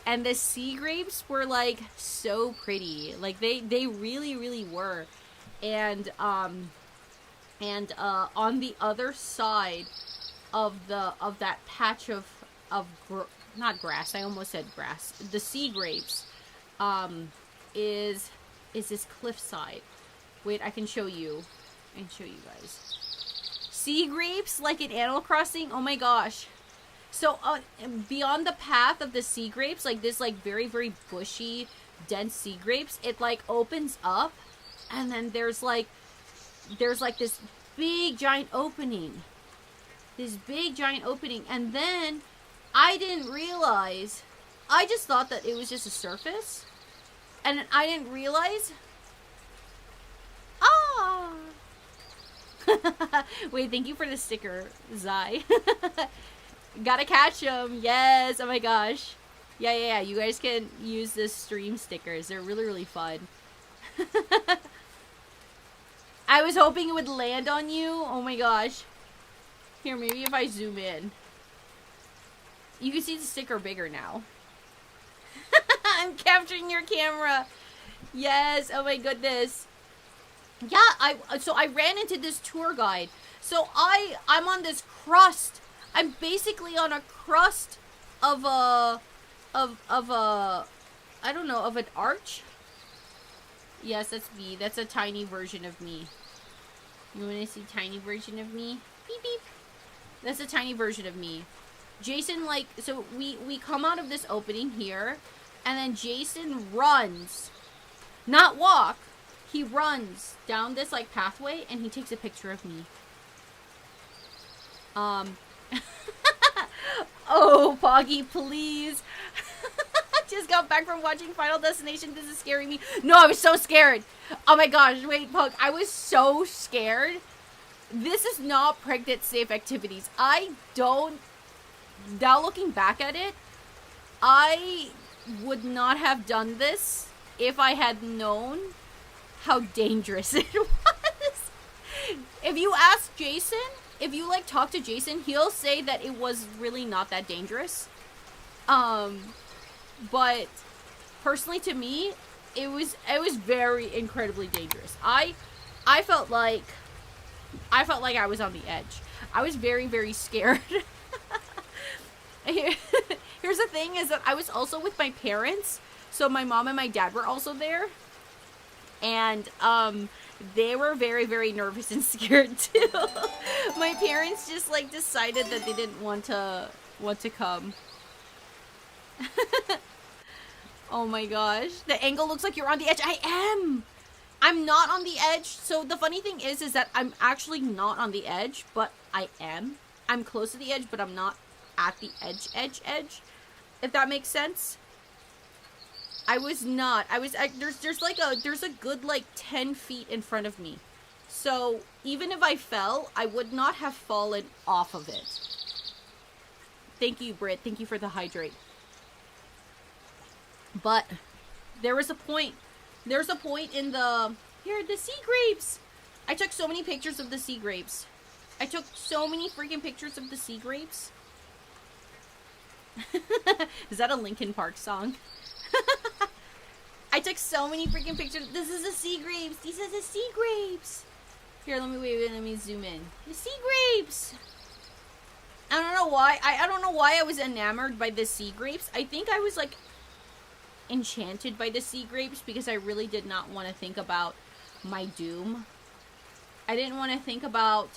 Speaker 1: And the sea grapes were like so pretty. Like they really were. And on the other side of that patch of not grass, I almost said grass. The sea grapes is this cliffside. Wait, I can show you. I can show you guys. Sea grapes like in Animal Crossing. Oh my gosh. So beyond the path of the sea grapes, like this like very bushy, dense sea grapes, it like opens up and then there's like this big giant opening. And then I didn't realize, I just thought that it was just a surface. And I didn't realize. Ah. Wait, thank you for the sticker, Zai. Gotta catch them. Yes. Oh my gosh. Yeah. You guys can use the stream stickers. They're really fun. I was hoping it would land on you. Oh my gosh. Here, maybe if I zoom in. You can see the sticker bigger now. I'm capturing your camera. Yes. Oh my goodness. Yeah, so I ran into this tour guide. So I'm on this crust. I'm basically on a crust of I don't know, of an arch. Yes, that's me. That's a tiny version of me. You want to see tiny version of me? Beep beep. That's a tiny version of me. Jason, like, so we come out of this opening here, and then Jason runs. Not walk. He runs down this, like, pathway, and he takes a picture of me. Oh, Poggy, please. Just got back from watching Final Destination. This is scaring me. No, I was so scared. Oh my gosh, wait, Pug. I was so scared. This is not pregnant safe activities. Now looking back at it, I would not have done this if I had known how dangerous it was. If you ask Jason, if you, like, talk to Jason, he'll say that it was really not that dangerous. But personally to me, it was very incredibly dangerous. I felt like I was on the edge. I was very, very scared. Here's the thing is that I was also with my parents. So my mom and my dad were also there. And they were very, very nervous and scared too. My parents just, like, decided that they didn't want to come. Oh my gosh. The angle looks like you're on the edge. I am. I'm not on the edge. So the funny thing is that I'm actually not on the edge, but I am. I'm close to the edge, but I'm not at the edge. If that makes sense. I was not. There's a good, like, 10 feet in front of me. So even if I fell, I would not have fallen off of it. Thank you, Britt. Thank you for the hydrate. But there was a point. There's a point in the sea grapes. I took so many pictures of the sea grapes. I took so many freaking pictures of the sea grapes. Is that a Linkin Park song? I took so many freaking pictures. This is the sea grapes. These are the sea grapes. Here, let me zoom in. The sea grapes. I don't know why. I don't know why I was enamored by the sea grapes. I think I was, like, enchanted by the sea grapes because I really did not want to think about my doom. I didn't want to think about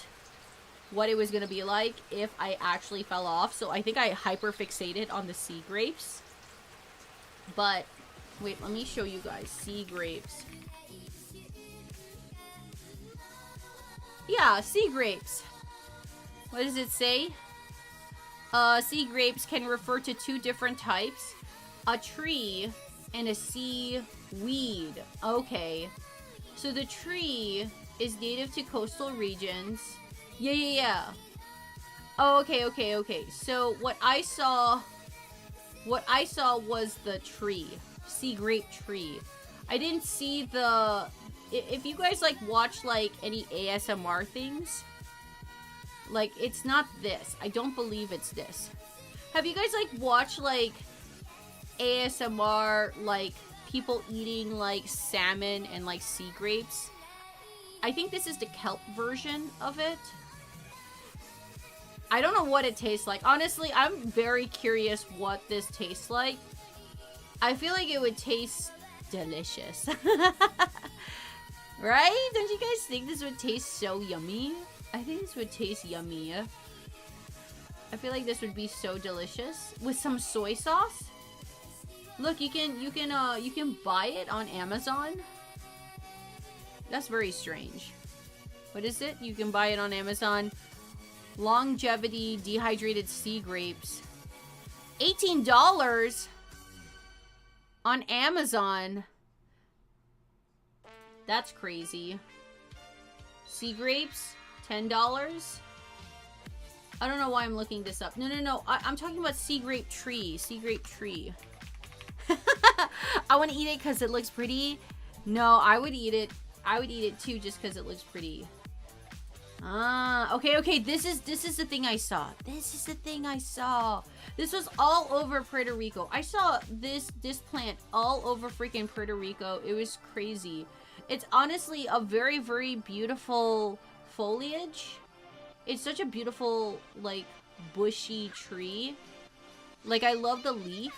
Speaker 1: what it was going to be like if I actually fell off. So I think I hyper fixated on the sea grapes. But wait, let me show you guys sea grapes. Yeah, sea grapes. What does it say? Sea grapes can refer to two different types. A tree and a sea weed. Okay. So the tree is native to coastal regions. Yeah. Oh, okay. So what I saw was the tree. Sea grape tree. I didn't see the... If you guys, like, watch, like, any ASMR things, like, it's not this. I don't believe it's this. Have you guys, like, watched, like, ASMR, like, people eating, like, salmon and, like, sea grapes? I think this is the kelp version of it. I don't know what it tastes like. Honestly, I'm very curious what this tastes like. I feel like it would taste delicious. Right? Don't you guys think this would taste so yummy? I think this would taste yummy. I feel like this would be so delicious with some soy sauce. Look, you can buy it on Amazon. That's very strange. What is it? You can buy it on Amazon. Longevity dehydrated sea grapes. $18 on Amazon. That's crazy. Sea grapes, $10. I don't know why I'm looking this up. No. I'm talking about sea grape tree. Sea grape tree. I want to eat it because it looks pretty. No, I would eat it. I would eat it too just because it looks pretty. Ah, okay. This is the thing I saw. This was all over Puerto Rico. I saw this plant all over freaking Puerto Rico. It was crazy. It's honestly a very, very beautiful foliage. It's such a beautiful, like, bushy tree. Like, I love the leaf.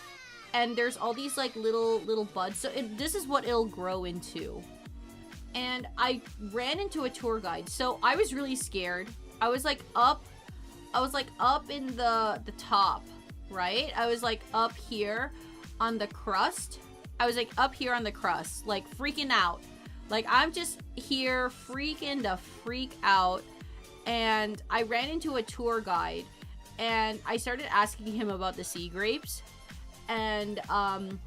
Speaker 1: And there's all these, like, little buds. So this is what it'll grow into. And I ran into a tour guide. So I was really scared. I was, like, up up in the top, right? I was like up here on the crust. I was like up here on the crust, like freaking out. Like I'm just here freaking the freak out. And I ran into a tour guide and I started asking him about the sea grapes. And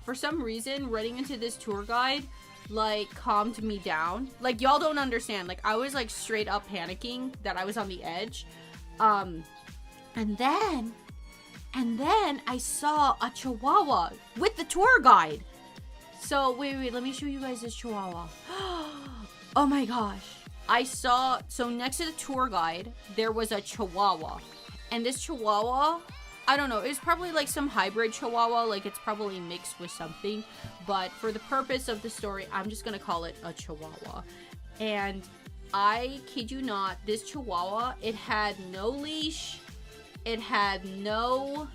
Speaker 1: for some reason, running into this tour guide like calmed me down. Like y'all don't understand. Like I was like straight up panicking that I was on the edge. And then I saw a chihuahua with the tour guide. So wait, let me show you guys this chihuahua. Oh my gosh. So next to the tour guide, there was a chihuahua. And this chihuahua, I don't know, it's probably like some hybrid chihuahua, like it's probably mixed with something. But for the purpose of the story, I'm just gonna call it a chihuahua. And I kid you not, this chihuahua, it had no leash. It had no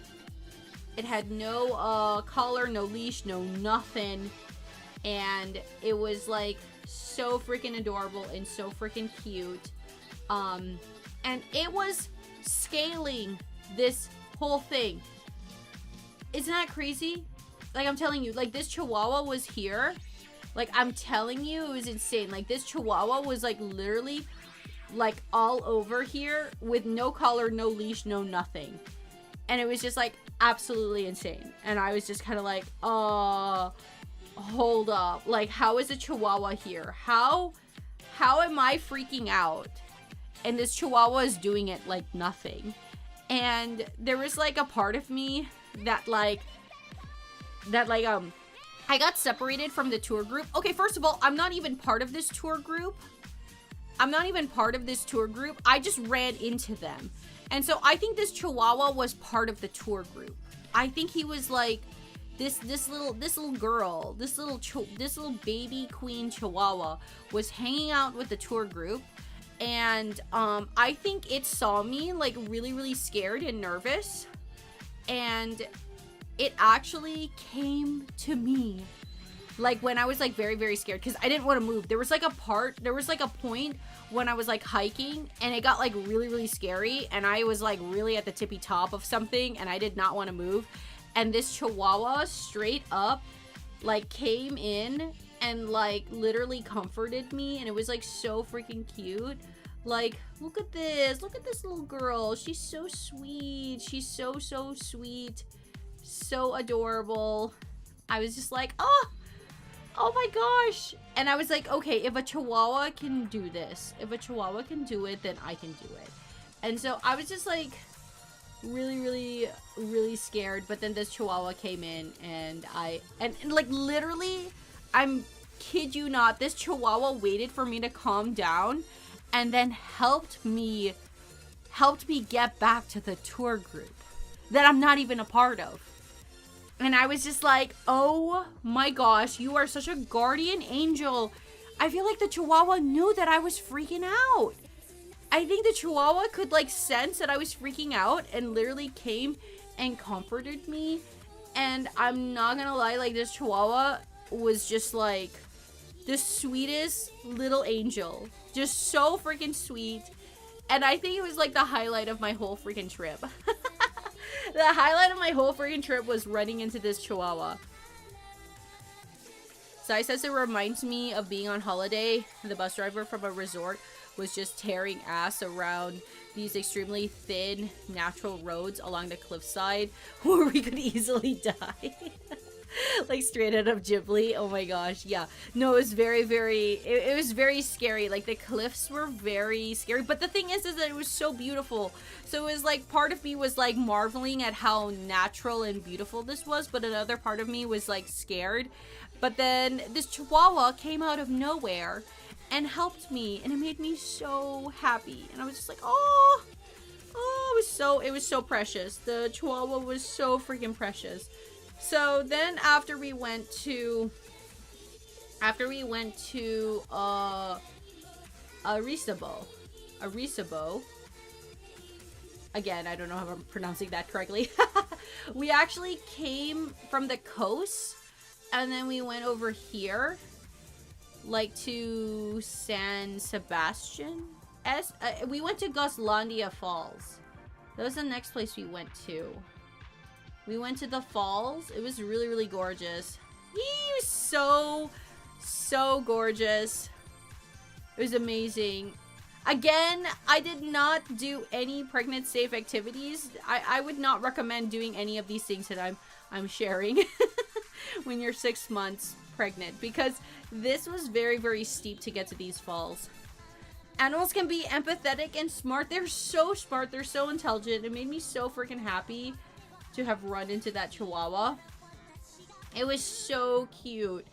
Speaker 1: collar, no leash, no nothing. And it was like so freaking adorable and so freaking cute. And it was scaling this whole thing. Isn't that crazy? Like I'm telling you, like this chihuahua was here. Like I'm telling you, it was insane. Like this chihuahua was like literally like all over here with no collar, no leash, no nothing. And it was just like absolutely insane. And I was just kind of like, hold up. Like how is a chihuahua here? How am I freaking out? And this chihuahua is doing it like nothing. And there was like a part of me that I got separated from the tour group. Okay, first of all, I'm not even part of this tour group. I just ran into them. And so I think this chihuahua was part of the tour group. I think he was like this little girl, this little baby queen chihuahua was hanging out with the tour group. And I think it saw me like really, really scared and nervous. And it actually came to me like when I was like very, very scared because I didn't want to move. There was like a point when I was like hiking and it got like really, really scary and I was like really at the tippy top of something and I did not want to move. And this chihuahua straight up like came in and like literally comforted me and it was like so freaking cute. Like, look at this little girl. She's so sweet. She's so sweet. So adorable. I was just like, oh my gosh. And I was like, okay, if a chihuahua can do this, if a chihuahua can do it, then I can do it. And so I was just like really, really, really scared. But then this chihuahua came in and like literally, I'm kid you not, this chihuahua waited for me to calm down and then helped me get back to the tour group that I'm not even a part of. And I was just like, oh my gosh, you are such a guardian angel. I feel like the chihuahua knew that I was freaking out. I think the chihuahua could like sense that I was freaking out and literally came and comforted me. And I'm not gonna lie, like this chihuahua was just like the sweetest little angel. Just so freaking sweet. And I think it was like the highlight of my whole freaking trip. The highlight of my whole freaking trip was running into this chihuahua. Sai says it reminds me of being on holiday. The bus driver from a resort was just tearing ass around these extremely thin natural roads along the cliffside where we could easily die. Like straight out of Ghibli. Oh my gosh, yeah. No, it was very, very, it was very scary. Like the cliffs were very scary. But the thing is that it was so beautiful. So it was like, part of me was like marveling at how natural and beautiful this was. But another part of me was like scared. But then this chihuahua came out of nowhere and helped me. And it made me so happy. And I was just like, oh, it was so precious. The chihuahua was so freaking precious. So then after we went to Arisabo, again, I don't know if I'm pronouncing that correctly. We actually came from the coast and then we went over here like to San Sebastian. We went to Goslandia Falls. That was the next place we went to. We went to the falls. It was really, really gorgeous. It was so gorgeous. It was amazing. Again, I did not do any pregnant safe activities. I would not recommend doing any of these things that I'm sharing when you're 6 months pregnant, because this was very, very steep to get to these falls. Animals can be empathetic and smart. They're so smart. They're so intelligent. It made me so freaking happy to have run into that chihuahua. It was so cute.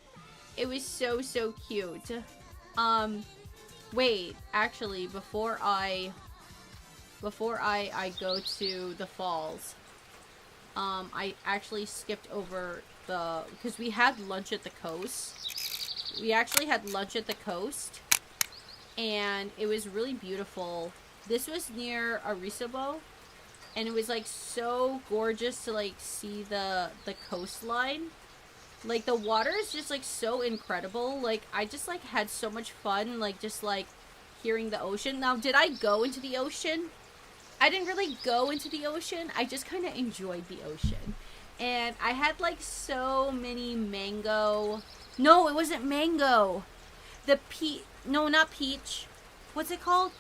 Speaker 1: It was so cute. Wait, actually, before I go to the falls, I actually skipped over because we had lunch at the coast. We actually had lunch at the coast, and it was really beautiful. This was near Arecibo, and it was like so gorgeous to like see the coastline. Like, the water is just like so incredible. Like, I just like had so much fun, like just like hearing the ocean. Now, did I go into the ocean? I didn't really go into the ocean. I just kind of enjoyed the ocean. And I had like so many mango. No, it wasn't mango. No, not peach. What's it called?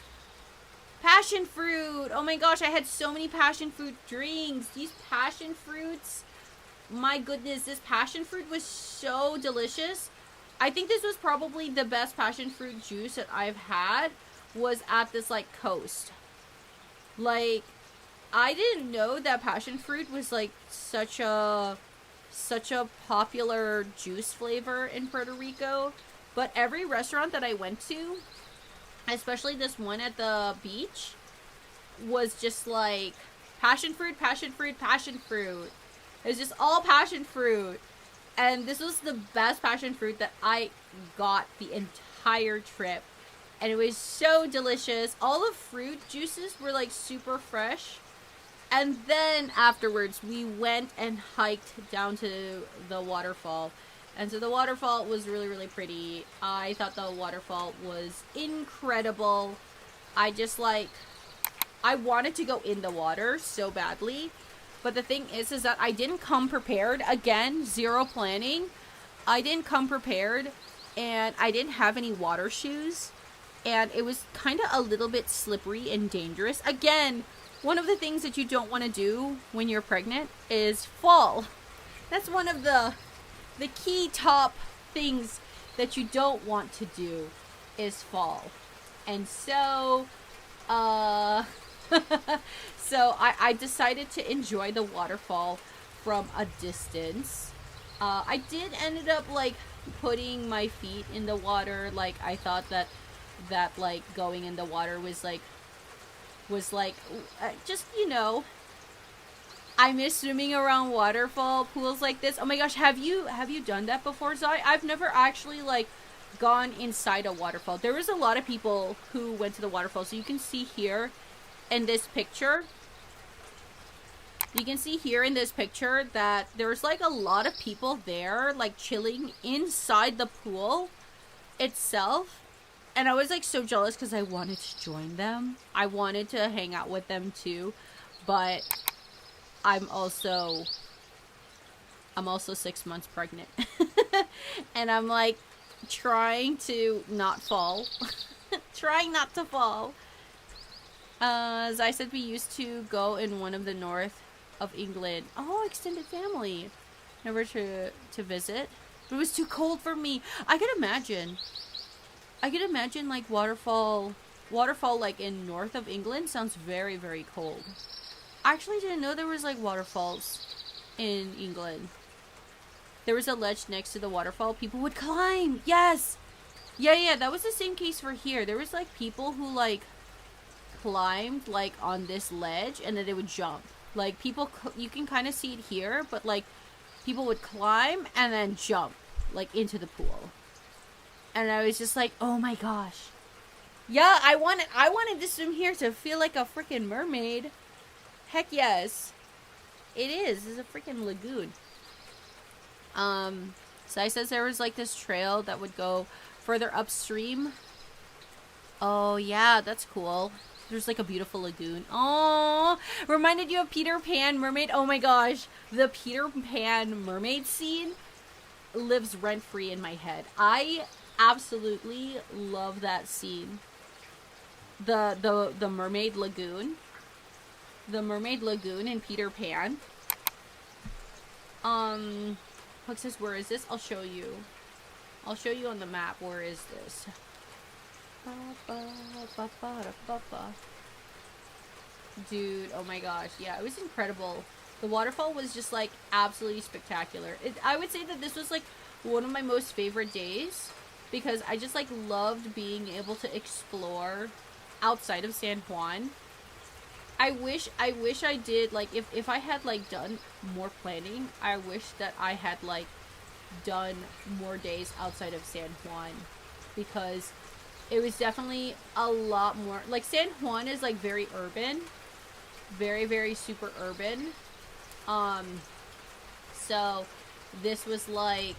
Speaker 1: Passion fruit. Oh my gosh, I had so many passion fruit drinks. These passion fruits. My goodness, this passion fruit was so delicious. I think this was probably the best passion fruit juice that I've had, was at this like coast. Like, I didn't know that passion fruit was like such a popular juice flavor in Puerto Rico. But every restaurant that I went to, especially this one at the beach, was just like passion fruit, passion fruit, passion fruit. It was just all passion fruit. And this was the best passion fruit that I got the entire trip. And it was so delicious. All the fruit juices were like super fresh. And then afterwards, we went and hiked down to the waterfall. And so the waterfall was really, really pretty. I thought the waterfall was incredible. I wanted to go in the water so badly. But the thing is that I didn't come prepared. Again, zero planning. I didn't come prepared, and I didn't have any water shoes. And it was kind of a little bit slippery and dangerous. Again, one of the things that you don't want to do when you're pregnant is fall. That's one of the key top things that you don't want to do is fall. And so, so I decided to enjoy the waterfall from a distance. I did ended up like putting my feet in the water. Like, I thought that like going in the water was like just, you know, I miss swimming around waterfall pools like this. Oh my gosh, have you done that before, Zai? I've never actually like gone inside a waterfall. There was a lot of people who went to the waterfall. So you can see here in this picture, that there's like a lot of people there like chilling inside the pool itself. And I was like so jealous because I wanted to join them. I wanted to hang out with them too. But I'm also 6 months pregnant. And I'm like trying to not fall. Trying not to fall. As I said, we used to go in one of the north of England. Oh, extended family. Never to visit. But it was too cold for me. I could imagine like waterfall like in north of England sounds very, very cold. I actually didn't know there was like waterfalls in England. There was a ledge next to the waterfall. People would climb. Yes. Yeah, that was the same case for here. There was like people who like climbed like on this ledge and then they would jump. Like people, you can kind of see it here, but like people would climb and then jump like into the pool. And I was just like, oh my gosh. Yeah, I wanted to swim here to feel like a freaking mermaid. Heck yes. It is. It's a freaking lagoon. So I says there was like this trail that would go further upstream. Oh yeah, that's cool. There's like a beautiful lagoon. Oh, reminded you of Peter Pan mermaid. Oh my gosh, the Peter Pan mermaid scene lives rent free in my head. I absolutely love that scene. The mermaid lagoon. The mermaid lagoon in Peter Pan. Hook says, where is this? I'll show you. I'll show you on the map. Where is this? Dude, oh my gosh. Yeah, it was incredible. The waterfall was just like absolutely spectacular. I would say that this was like one of my most favorite days because I just like loved being able to explore outside of San Juan. I wish I did, like, if I had like done more planning, I wish that I had like done more days outside of San Juan, because it was definitely a lot more, like, San Juan is like very urban, very, very super urban. So this was like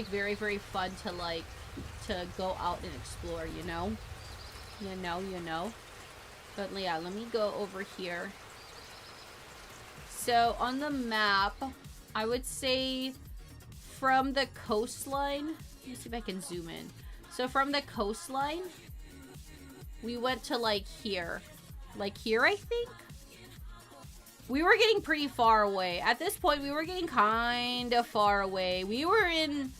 Speaker 1: very, very fun to like to go out and explore, you know. But yeah, let me go over here. So on the map, I would say from the coastline, let me see if I can zoom in. So from the coastline, we went to like here. Like here, I think? We were getting pretty far away. At this point, we were getting kind of far away. We were in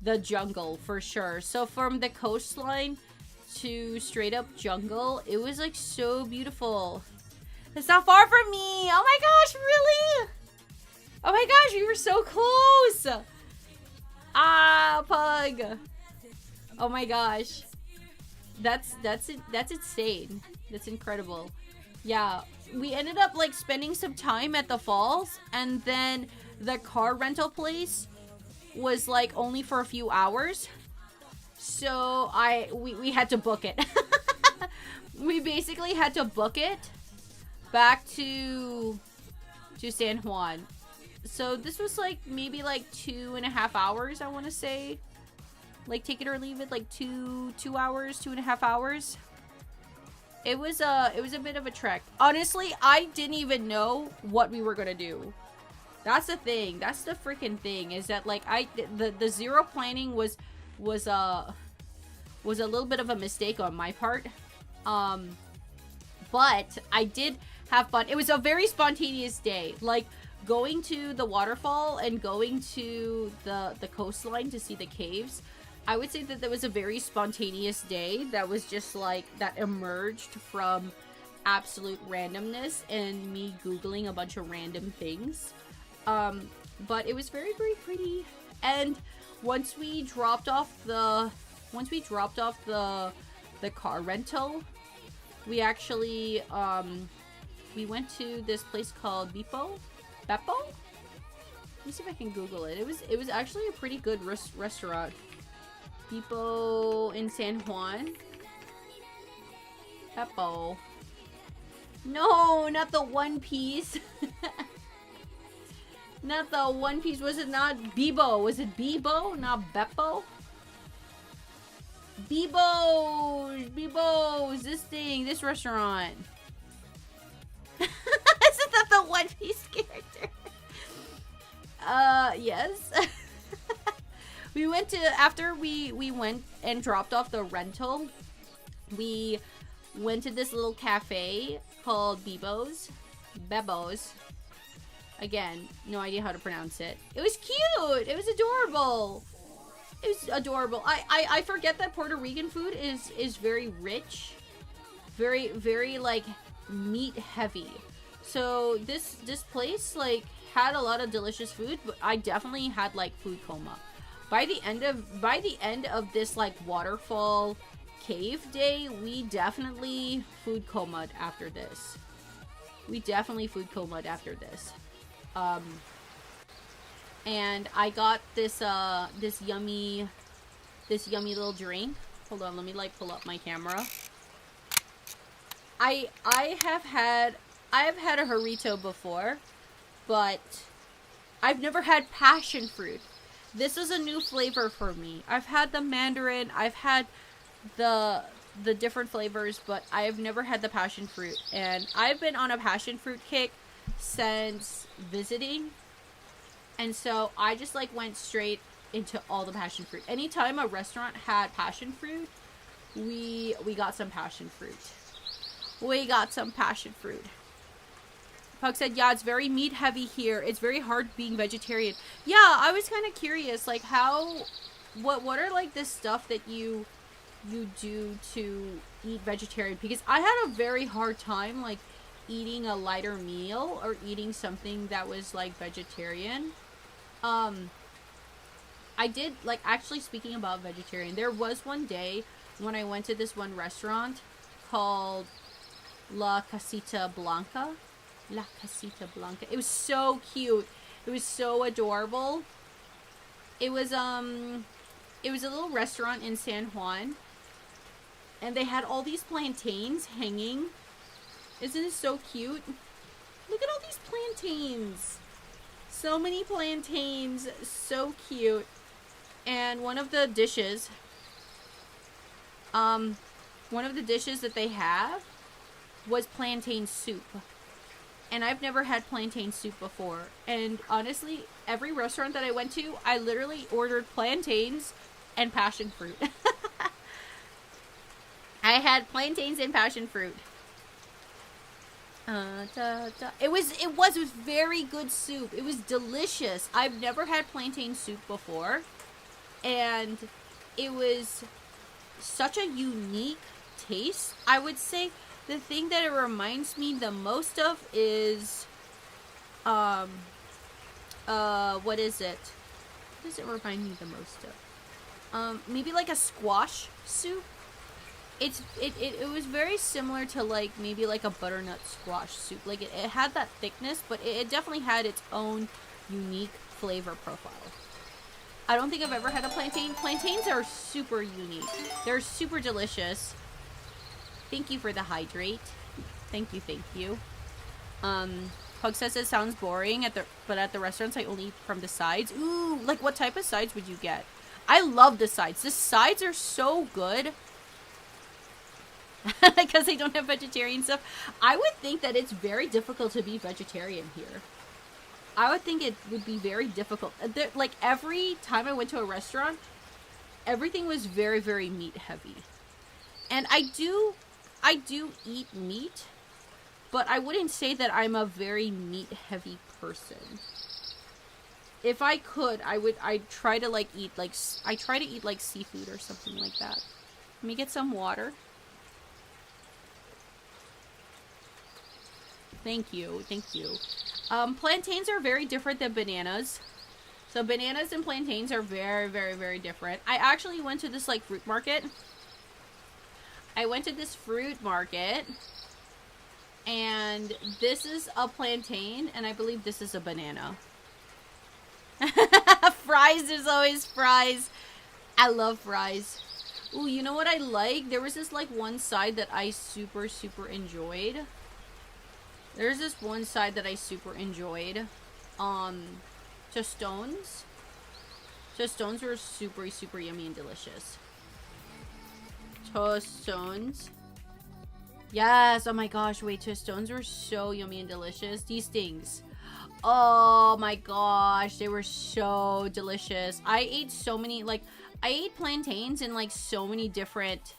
Speaker 1: the jungle for sure. So from the coastline to straight up jungle, it was like so beautiful. It's not far from me. Oh my gosh, really? Oh my gosh, we were so close. Ah, pug. Oh my gosh. That's insane. That's incredible. Yeah, we ended up like spending some time at the falls, and then the car rental place was like only for a few hours. So we had to book it. We basically had to book it back to San Juan. So this was like maybe like 2.5 hours, I want to say. Like, take it or leave it, like 2 hours, 2.5 hours. It was a bit of a trek. Honestly, I didn't even know what we were gonna do. That's the thing. That's the freaking thing. Is that like the zero planning was a little bit of a mistake on my part. But I did have fun. It was a very spontaneous day. Like going to the waterfall and going to the coastline to see the caves. I would say that there was a very spontaneous day that was just like, that emerged from absolute randomness and me Googling a bunch of random things. But it was very, very pretty. And once we dropped off the car rental, we actually, we went to this place called Beppo? Let me see if I can Google it. It was actually a pretty good restaurant. Beppo in San Juan. Beppo. No, not the One Piece. Not the One Piece. Was it not Bebo? Was it Bebo? Not Beppo? Bebo's. This thing. This restaurant. Isn't that the One Piece character? Yes. We went to, after we went and dropped off the rental, we went to this little cafe called Bebo's. Again, no idea how to pronounce it. It was cute. It was adorable. It was adorable. I forget that Puerto Rican food is very rich. Very, very, like, meat heavy. So this place, like, had a lot of delicious food, but I definitely had, like, food coma. By the end of this like waterfall cave day, we definitely food comaed after this. And I got this this yummy little drink. Hold on, let me like pull up my camera. I have had a Jarrito before, but I've never had passion fruit. This is a new flavor for me. I've had the mandarin, I've had the the different flavors, but I have never had the passion fruit. And I've been on a passion fruit kick since visiting. And so I just like went straight into all the passion fruit. Anytime a restaurant had passion fruit, we got some passion fruit. We got some passion fruit. Pug said, yeah, it's very meat heavy here. It's very hard being vegetarian. Yeah, I was kind of curious, like what are like the stuff that you do to eat vegetarian? Because I had a very hard time like eating a lighter meal or eating something that was like vegetarian. I did, like, actually speaking about vegetarian, there was one day when I went to this one restaurant called La Casita Blanca. La Casita Blanca. It was so cute. It was so adorable. It was a little restaurant in San Juan. And they had all these plantains hanging. Isn't it so cute? Look at all these plantains. So many plantains. So cute. And one of the dishes that they have was plantain soup. And I've never had plantain soup before. And honestly, every restaurant that I went to, I literally ordered plantains and passion fruit. I had plantains and passion fruit. It was very good soup. It was delicious. I've never had plantain soup before. And it was such a unique taste. I would say the thing that it reminds me the most of is, what is it? What does it remind me the most of? Maybe like a squash soup. It was very similar to like maybe like a butternut squash soup. Like it had that thickness, but it definitely had its own unique flavor profile. I don't think I've ever had a plantain. Plantains are super unique. They're super delicious. Thank you for the hydrate. Thank you. Pug says it sounds boring but at the restaurants I only eat from the sides. Ooh, like what type of sides would you get? I love the sides. The sides are so good. Because they don't have vegetarian stuff. I would think that it's very difficult to be vegetarian here. I would think it would be very difficult. Like every time I went to a restaurant, everything was very, very meat heavy. And I do eat meat, but I wouldn't say that I'm a very meat heavy person. If I could, I'd try to like eat like, I try to eat like seafood or something like that. Let me get some water. Thank you. Plantains are very different than bananas. So bananas and plantains are very, very, very different. I actually went to this like fruit market. And this is a plantain, and I believe this is a banana. Fries, there's always fries. I love fries. Ooh, you know what I like? There was this like one side that I super, super enjoyed. There's this one side that I super enjoyed. Tostones. Tostones were super, super yummy and delicious. Tostones. Yes, oh my gosh, wait, tostones were so yummy and delicious. These things. Oh my gosh, they were so delicious. I ate so many, like, I ate plantains in like so many different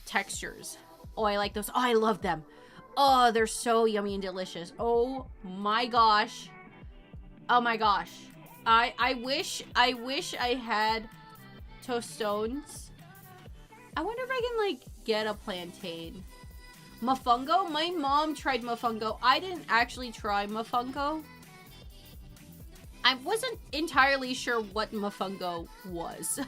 Speaker 1: textures. Oh, I like those. Oh, I love them. Oh, they're so yummy and delicious. Oh my gosh. Oh my gosh. I wish I had tostones. I wonder if I can like get a plantain. Mofongo? My mom tried mofongo. I didn't actually try mofongo. I wasn't entirely sure what mofongo was.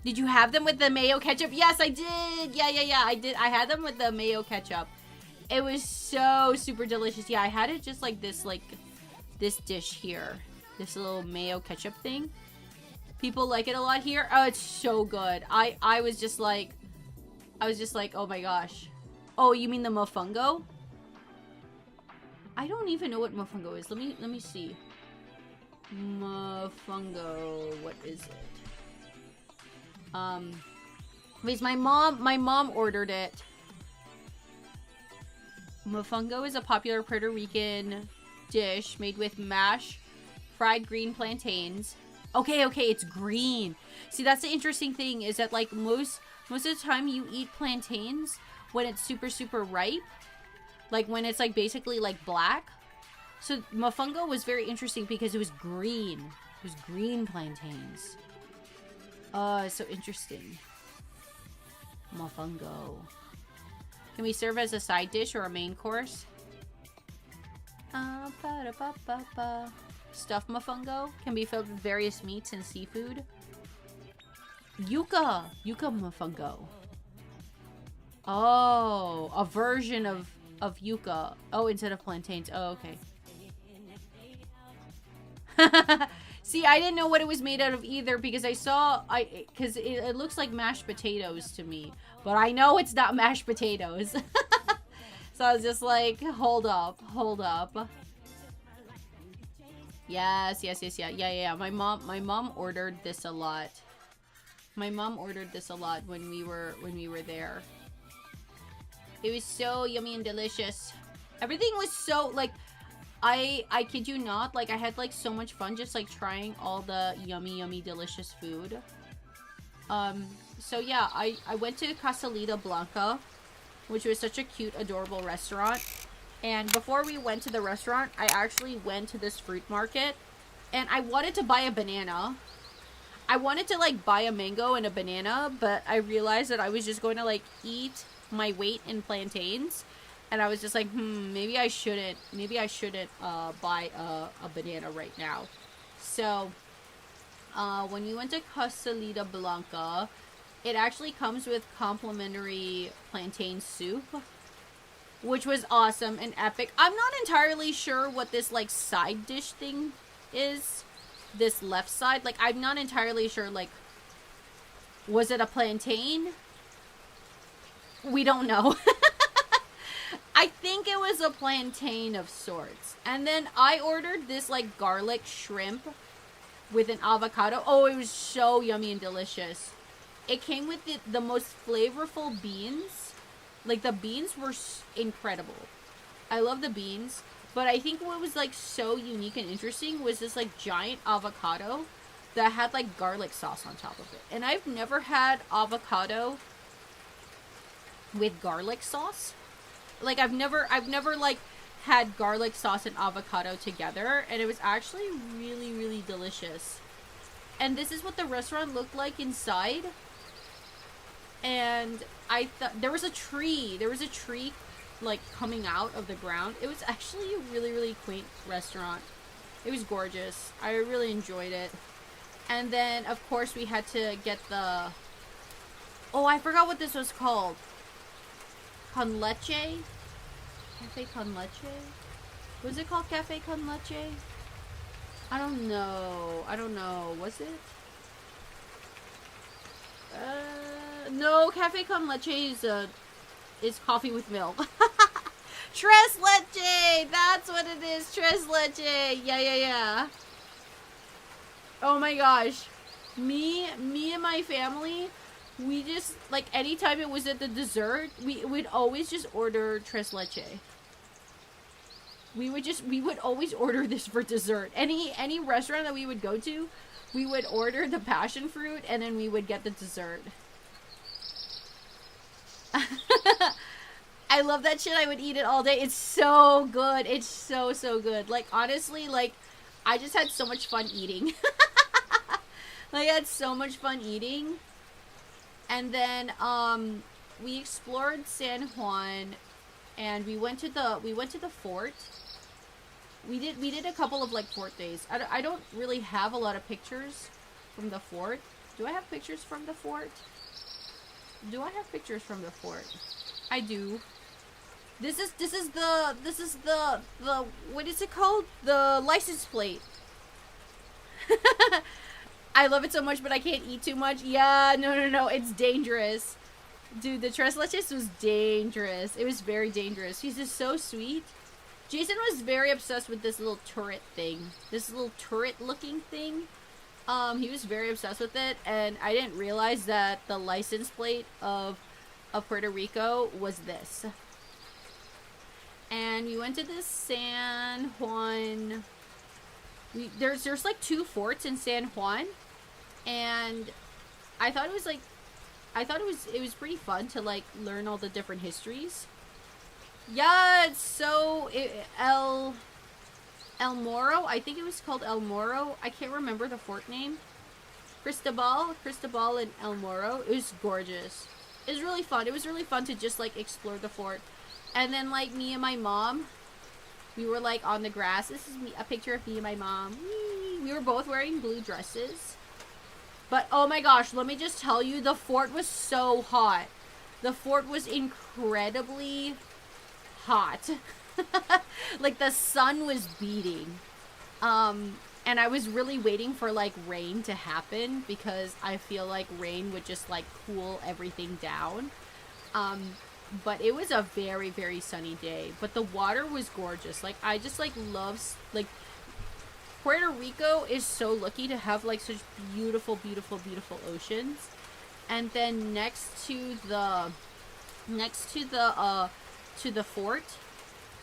Speaker 1: Did you have them with the mayo ketchup? Yes, I did. Yeah, I did. I had them with the mayo ketchup. It was so super delicious. Yeah, I had it just like this dish here. This little mayo ketchup thing. People like it a lot here. Oh, it's so good. I was just like, oh my gosh. Oh, you mean the mofongo? I don't even know what mofongo is. Let me see. Mofongo, what is it? Because my mom ordered it. Mofongo is a popular Puerto Rican dish made with mashed fried green plantains. Okay, it's green. See, that's the interesting thing is that like most of the time you eat plantains when it's super, super ripe. Like when it's like basically like black. So mofongo was very interesting because it was green. It was green plantains. So interesting. Mofongo. Can we serve as a side dish or a main course? Stuffed mofongo can be filled with various meats and seafood. Yuca mofongo. Oh, a version of yuca. Oh, instead of plantains. Oh, okay. See, I didn't know what it was made out of either because because it looks like mashed potatoes to me, but I know it's not mashed potatoes. So I was just like, hold up. Yes. Yeah. My mom ordered this a lot. When we were there. It was so yummy and delicious. Everything was so like, I kid you not, like I had like so much fun just like trying all the yummy delicious food. So yeah, I went to Casalita Blanca, which was such a cute, adorable restaurant. And before we went to the restaurant, I actually went to this fruit market and I wanted to buy a banana. I wanted to like buy a mango and a banana, but I realized that I was just going to like eat my weight in plantains. And I was just like, maybe I shouldn't buy a banana right now. So, when we went to Casalita Blanca, it actually comes with complimentary plantain soup, which was awesome and epic. I'm not entirely sure what this, like, side dish thing is. This left side. Like, I'm not entirely sure, like, was it a plantain? We don't know. I think it was a plantain of sorts. And then I ordered this, like, garlic shrimp with an avocado. Oh, it was so yummy and delicious. It came with the most flavorful beans. Like, the beans were incredible. I love the beans. But I think what was, like, so unique and interesting was this, like, giant avocado that had, like, garlic sauce on top of it. And I've never had avocado with garlic sauce. Like, I've never, like, had garlic sauce and avocado together. And it was actually really, really delicious. And this is what the restaurant looked like inside. And I thought, there was a tree, like, coming out of the ground. It was actually a really, really quaint restaurant. It was gorgeous. I really enjoyed it. And then, of course, we had to get the... Oh, I forgot what this was called. Con leche? Cafe con leche? Was it called Cafe con leche? I don't know. Was it? No, Cafe con leche is coffee with milk. Tres leche! That's what it is. Tres leche. Yeah. Oh my gosh. Me and my family, we just, like, anytime it was at the dessert, we would always just order tres leche. We would always order this for dessert. Any restaurant that we would go to, we would order the passion fruit and then we would get the dessert. I love that shit. I would eat it all day. It's so good. It's so good. Like, honestly, like, I just had so much fun eating. Like, I had so much fun eating. And then, we explored San Juan, and we went to the fort. We did a couple of, like, fort days. I don't really have a lot of pictures from the fort. Do I have pictures from the fort? I do. This is the what is it called? The license plate. I love it so much, but I can't eat too much. Yeah, no, it's dangerous. Dude, the tres leches was dangerous. It was very dangerous. He's just so sweet. Jason was very obsessed with this little turret thing. This little turret looking thing. He was very obsessed with it, and I didn't realize that the license plate of Puerto Rico was this. And we went to this San Juan. There's like 2 forts in San Juan, and I thought it was pretty fun to like learn all the different histories. Yeah, it's so El Moro. I think it was called El Moro. I can't remember the fort name. Cristobal and El Moro. It was gorgeous. It was really fun. It was really fun to just like explore the fort. And then like me and my mom, we were like on the grass. This is a picture of me and my mom. We were both wearing blue dresses. But oh my gosh, let me just tell you, the fort was so hot. The fort was incredibly hot. Like the sun was beating. And I was really waiting for like rain to happen because I feel like rain would just like cool everything down. But it was a very, very sunny day. But the water was gorgeous. Like I just like love like Puerto Rico is so lucky to have like such beautiful, beautiful, beautiful oceans. And then next to the fort,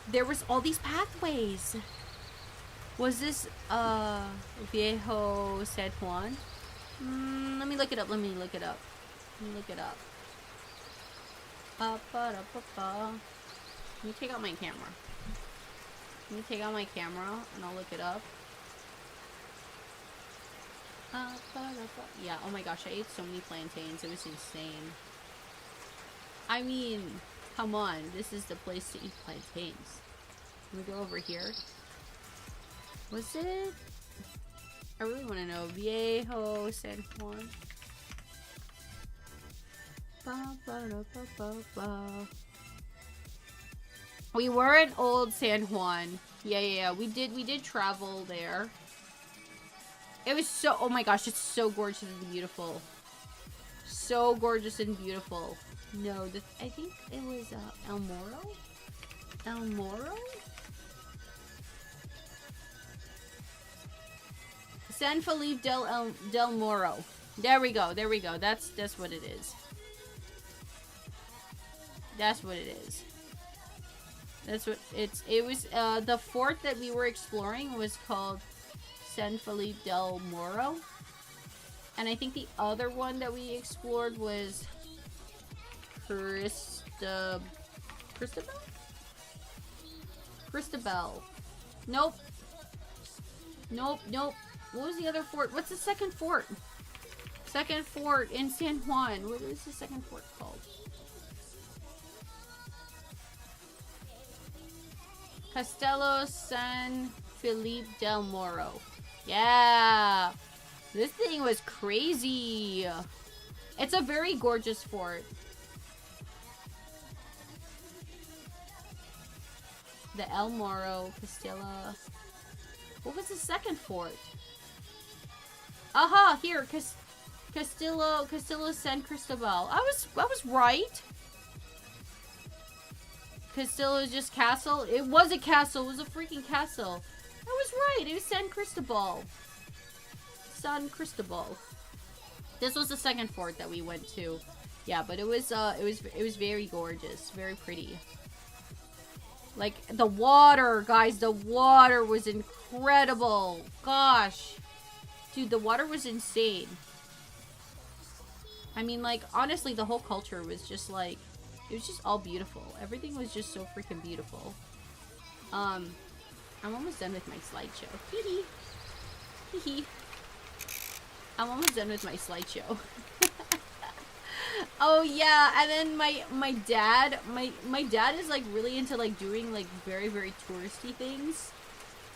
Speaker 1: there was all these pathways. Was this Viejo San Juan? Let me look it up. Let me look it up. Let me take out my camera. And I'll look it up. Yeah, oh my gosh, I ate so many plantains. It was insane. I mean, come on. This is the place to eat plantains. Let me go over here. Was it? I really want to know. Viejo San Juan. We were in Old San Juan. Yeah. We did travel there. It was so, oh my gosh, it's so gorgeous and beautiful. So gorgeous and beautiful. No, I think it was El Moro? El Moro? San Felipe del Moro. There we go. That's what it is. It was the fort that we were exploring was called San Felipe del Moro. And I think the other one that we explored was Cristobal? Nope. What was the other fort? What's the second fort? Second fort in San Juan. What is the second fort called? Castello San Felipe del Moro. Yeah. This thing was crazy. It's a very gorgeous fort. The El Moro, Castilla. What was the second fort? Aha, here, Castillo San Cristobal. I was right. Castillo is just castle. It was a castle. It was a freaking castle. I was right. It was San Cristobal. San Cristobal. This was the second fort that we went to. Yeah, but it was very gorgeous, very pretty. Like the water, guys, the water was incredible. Gosh. Dude, the water was insane. I mean, like, honestly, the whole culture was just like, it was just all beautiful. Everything was just so freaking beautiful. I'm almost done with my slideshow. I'm almost done with my slideshow. Oh yeah, and then my dad is like really into like doing like very, very touristy things.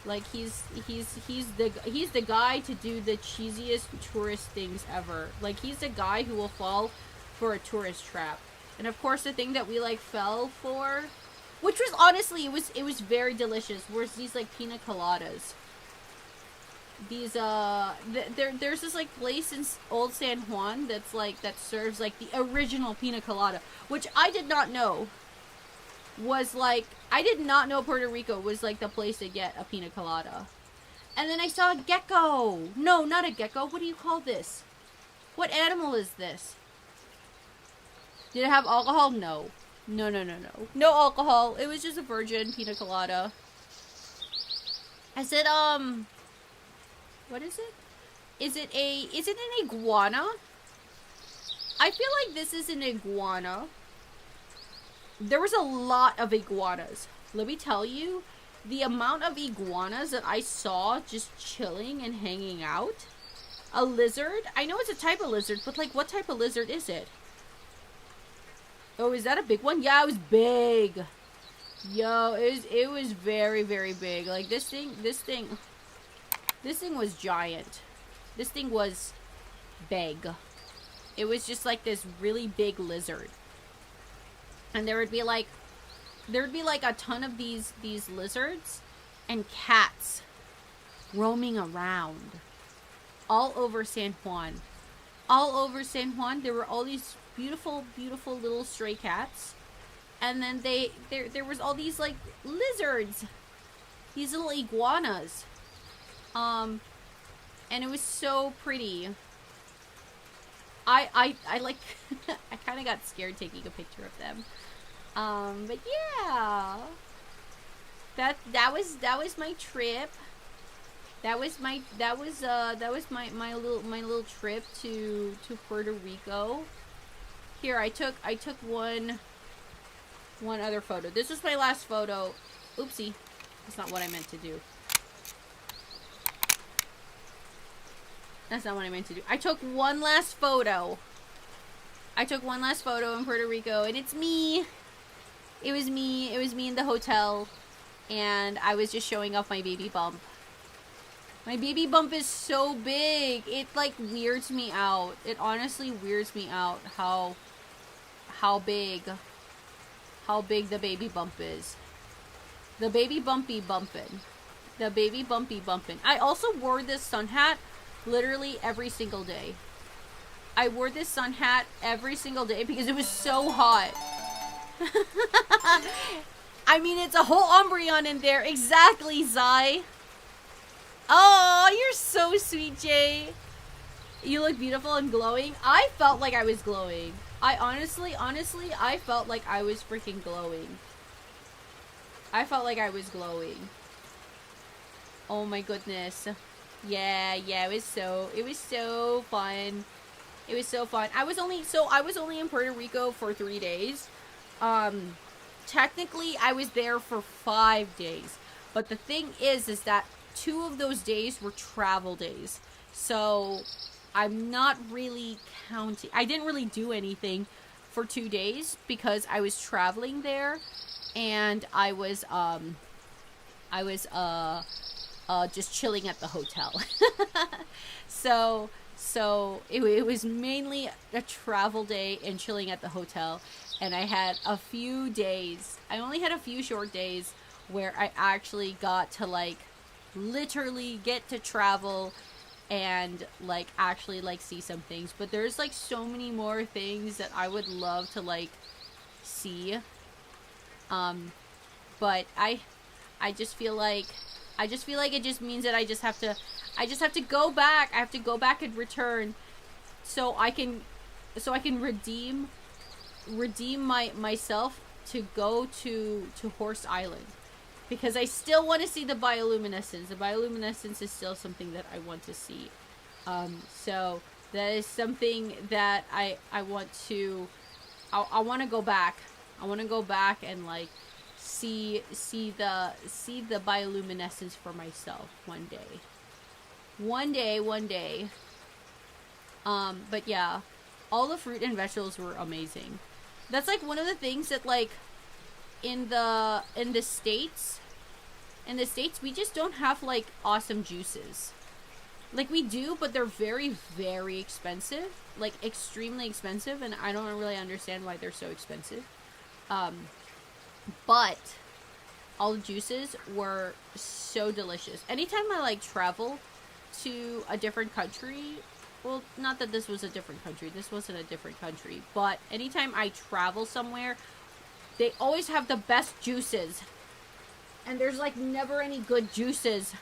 Speaker 1: Like he's the guy to do the cheesiest tourist things ever. Like he's the guy who will fall for a tourist trap. And of course the thing that we like fell for, which was honestly it was very delicious, was these like pina coladas. These there's this like place in Old San Juan that serves like the original pina colada, which I did not know was like, I did not know Puerto Rico was like the place to get a pina colada. And then I saw a gecko. No, not a gecko. What do you call this? What animal is this? Did it have alcohol? No. No. No alcohol. It was just a virgin pina colada. Is it, what is it? Is it an iguana? I feel like this is an iguana. There was a lot of iguanas. Let me tell you, the amount of iguanas that I saw just chilling and hanging out. A lizard? I know it's a type of lizard, but like, what type of lizard is it? Oh, is that a big one? Yeah, it was big. Yo, it was very, very big. Like, this thing was giant. This thing was big. It was just like this really big lizard. And there would be like a ton of these lizards and cats roaming around all over San Juan. All over San Juan, there were all these beautiful, beautiful little stray cats. And then there was all these like lizards. These little iguanas. And it was so pretty. I like I kind of got scared taking a picture of them. But yeah. That was my trip. That was my little trip to Puerto Rico. Here, I took one other photo. This was my last photo. Oopsie. That's not what I meant to do. That's not what I meant to do. I took one last photo. I took one last photo in Puerto Rico, and it's me. It was me. It was me in the hotel, and I was just showing off my baby bump. My baby bump is so big. It like weirds me out. It honestly weirds me out how big the baby bump is. The baby bumpy bumpin'. The baby bumpy bumpin'. I also wore this sun hat literally every single day. I wore this sun hat every single day because it was so hot. I mean, it's a whole Umbreon in there. Exactly, Zai. Oh, you're so sweet, Jay. You look beautiful and glowing. I felt like I was glowing. I honestly, I felt like I was freaking glowing. I felt like I was glowing. Oh my goodness. Yeah, it was so fun. It was so fun. I was only in Puerto Rico for 3 days. Technically I was there for 5 days. But the thing is that 2 of those days were travel days. So I'm not really counting. I didn't really do anything for 2 days because I was traveling there and I was just chilling at the hotel. so it was mainly a travel day and chilling at the hotel, and I had a few days. I only had a few short days where I actually got to like literally get to travel and like actually like see some things. But there's like so many more things that I would love to like see. But I just feel like it just means that I just have to go back. I have to go back and return so I can redeem myself to go to Horse Island, because I still want to see the bioluminescence. The bioluminescence is still something that I want to see. So that is something that I want to go back. I want to go back and like see the bioluminescence for myself one day. But yeah, all the fruit and vegetables were amazing. That's like one of the things that like in the States we just don't have like awesome juices. Like we do, but they're very, very expensive, like extremely expensive, and I don't really understand why they're so expensive. But all the juices were so delicious. Anytime I like travel to a different country, well, not that this was a different country, this wasn't a different country, but anytime I travel somewhere, they always have the best juices. And there's like never any good juices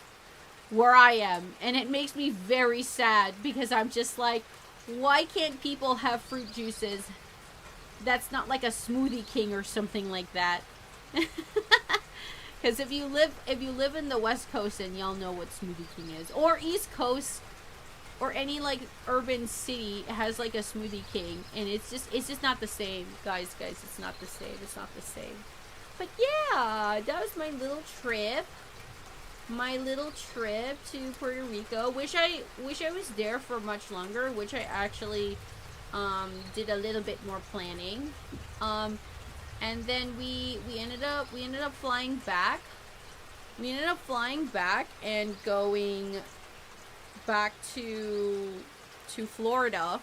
Speaker 1: where I am. And it makes me very sad because I'm just like, why can't people have fruit juices that's not like a Smoothie King or something like that? Because if you live in the West Coast, then y'all know what Smoothie King is, or East Coast, or any like urban city has like a Smoothie King, and it's just not the same, guys. It's not the same. It's not the same. But yeah, that was my little trip. My little trip to Puerto Rico. Wish I was there for much longer. Wish I actually did a little bit more planning. And then we ended up flying back. We ended up flying back and going back to Florida.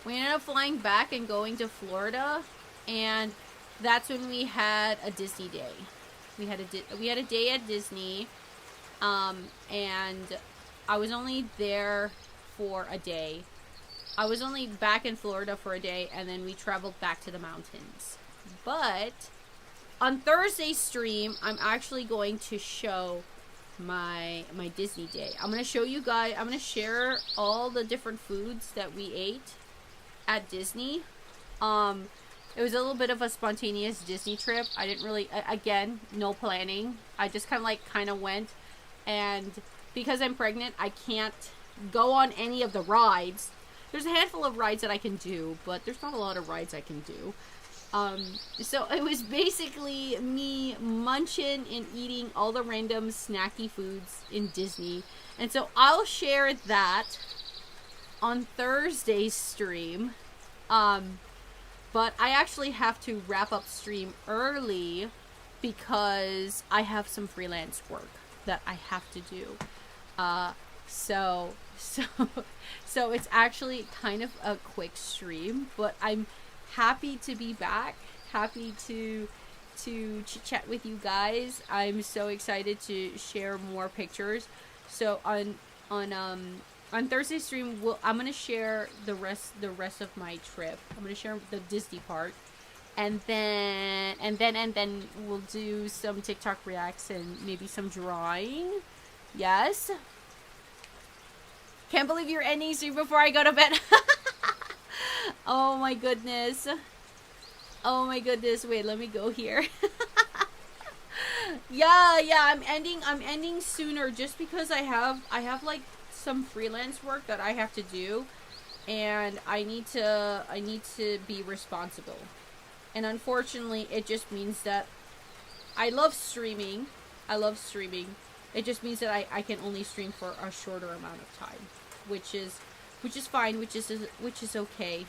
Speaker 1: We ended up flying back and going to Florida, and that's when we had a Disney day. We had a day at Disney, and I was only there for a day. I was only back in Florida for a day, and then we traveled back to the mountains. But on Thursday's stream, I'm actually going to show my Disney day. I'm going to show you guys, I'm going to share all the different foods that we ate at Disney. It was a little bit of a spontaneous Disney trip. I didn't really, again, no planning. I just kind of went, and because I'm pregnant, I can't go on any of the rides. There's a handful of rides that I can do, but there's not a lot of rides I can do. So it was basically me munching and eating all the random snacky foods in Disney. And so I'll share that on Thursday's stream. But I actually have to wrap up stream early because I have some freelance work that I have to do. So it's actually kind of a quick stream, but I'm happy to be back. Happy to chit chat with you guys. I'm so excited to share more pictures. So on Thursday's stream, I'm gonna share the rest of my trip. I'm gonna share the Disney part, and then we'll do some TikTok reacts and maybe some drawing. Yes. Can't believe you're ending stream before I go to bed. Oh my goodness. Oh my goodness. Wait, let me go here. Yeah, I'm ending sooner just because I have like some freelance work that I have to do, and I need to be responsible. And unfortunately, it just means that I love streaming. It just means that I can only stream for a shorter amount of time, which is fine, which is okay.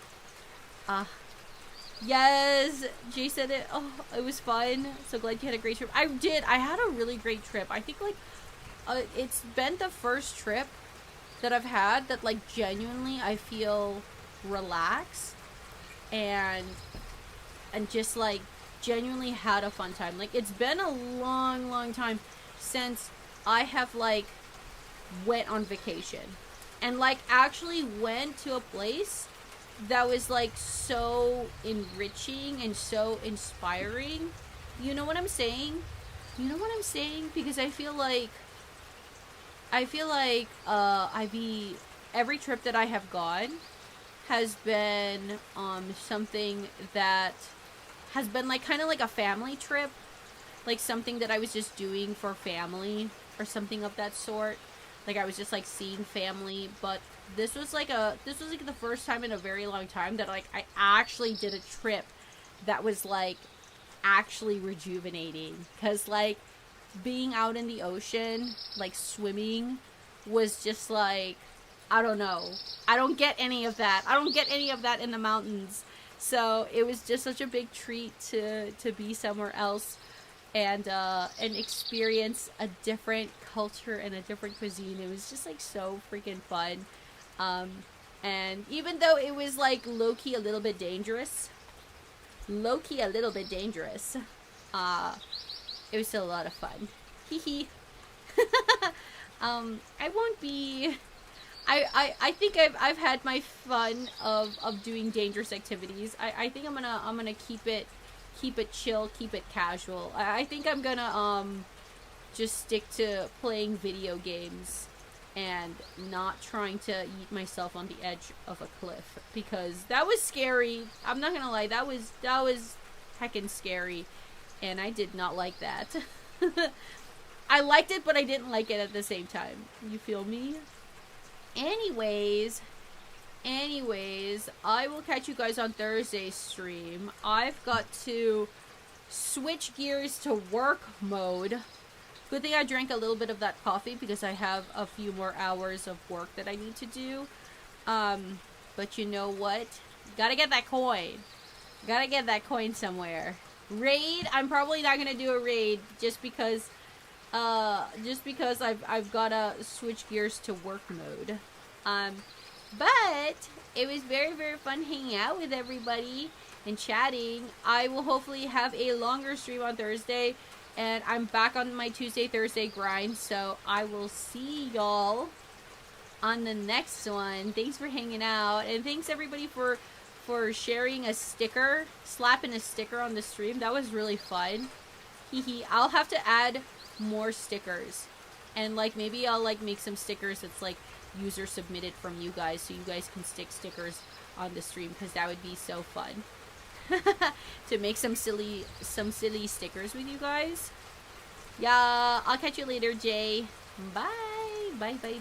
Speaker 1: Yes, Jay said it. Oh, it was fun. So glad you had a great trip. I did. I had a really great trip. I think like it's been the first trip that I've had that like genuinely I feel relaxed and just like genuinely had a fun time. Like it's been a long time since I have like went on vacation and like actually went to a place that was like so enriching and so inspiring. You know what I'm saying? Because I feel like every trip that I have gone has been something that has been like kind of like a family trip, like something that I was just doing for family or something of that sort. Like I was just like seeing family, but this was like the first time in a very long time that like I actually did a trip that was like actually rejuvenating, because like being out in the ocean, like swimming, was just like, I don't know. I don't get any of that. I don't get any of that in the mountains. So it was just such a big treat to be somewhere else and experience a different culture and a different cuisine. It was just like so freaking fun. And even though it was like low-key a little bit dangerous, it was still a lot of fun. Hee. I won't be. I think I've had my fun of doing dangerous activities. I think I'm gonna keep it chill, keep it casual. I think I'm gonna just stick to playing video games and not trying to eat myself on the edge of a cliff, because that was scary. I'm not gonna lie, that was heckin' scary, and I did not like that. I liked it, but I didn't like it at the same time. You feel me? Anyways, I will catch you guys on Thursday's stream. I've got to switch gears to work mode. Good thing I drank a little bit of that coffee, because I have a few more hours of work that I need to do. But you know what? Gotta get that coin. Gotta get that coin somewhere. Raid? I'm probably not gonna do a raid just because I've gotta switch gears to work mode. But it was very, very fun hanging out with everybody and chatting. I will hopefully have a longer stream on Thursday, and I'm back on my Tuesday, Thursday grind, so I will see y'all on the next one. Thanks for hanging out, and thanks everybody for sharing a sticker, slapping a sticker on the stream. That was really fun. I'll have to add more stickers, and like maybe I'll like make some stickers that's like user submitted from you guys, so you guys can stick stickers on the stream, because that would be so fun. To make some silly stickers with you guys. Yeah, I'll catch you later, Jay. Bye. Bye, bye,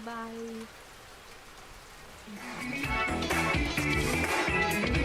Speaker 1: bye.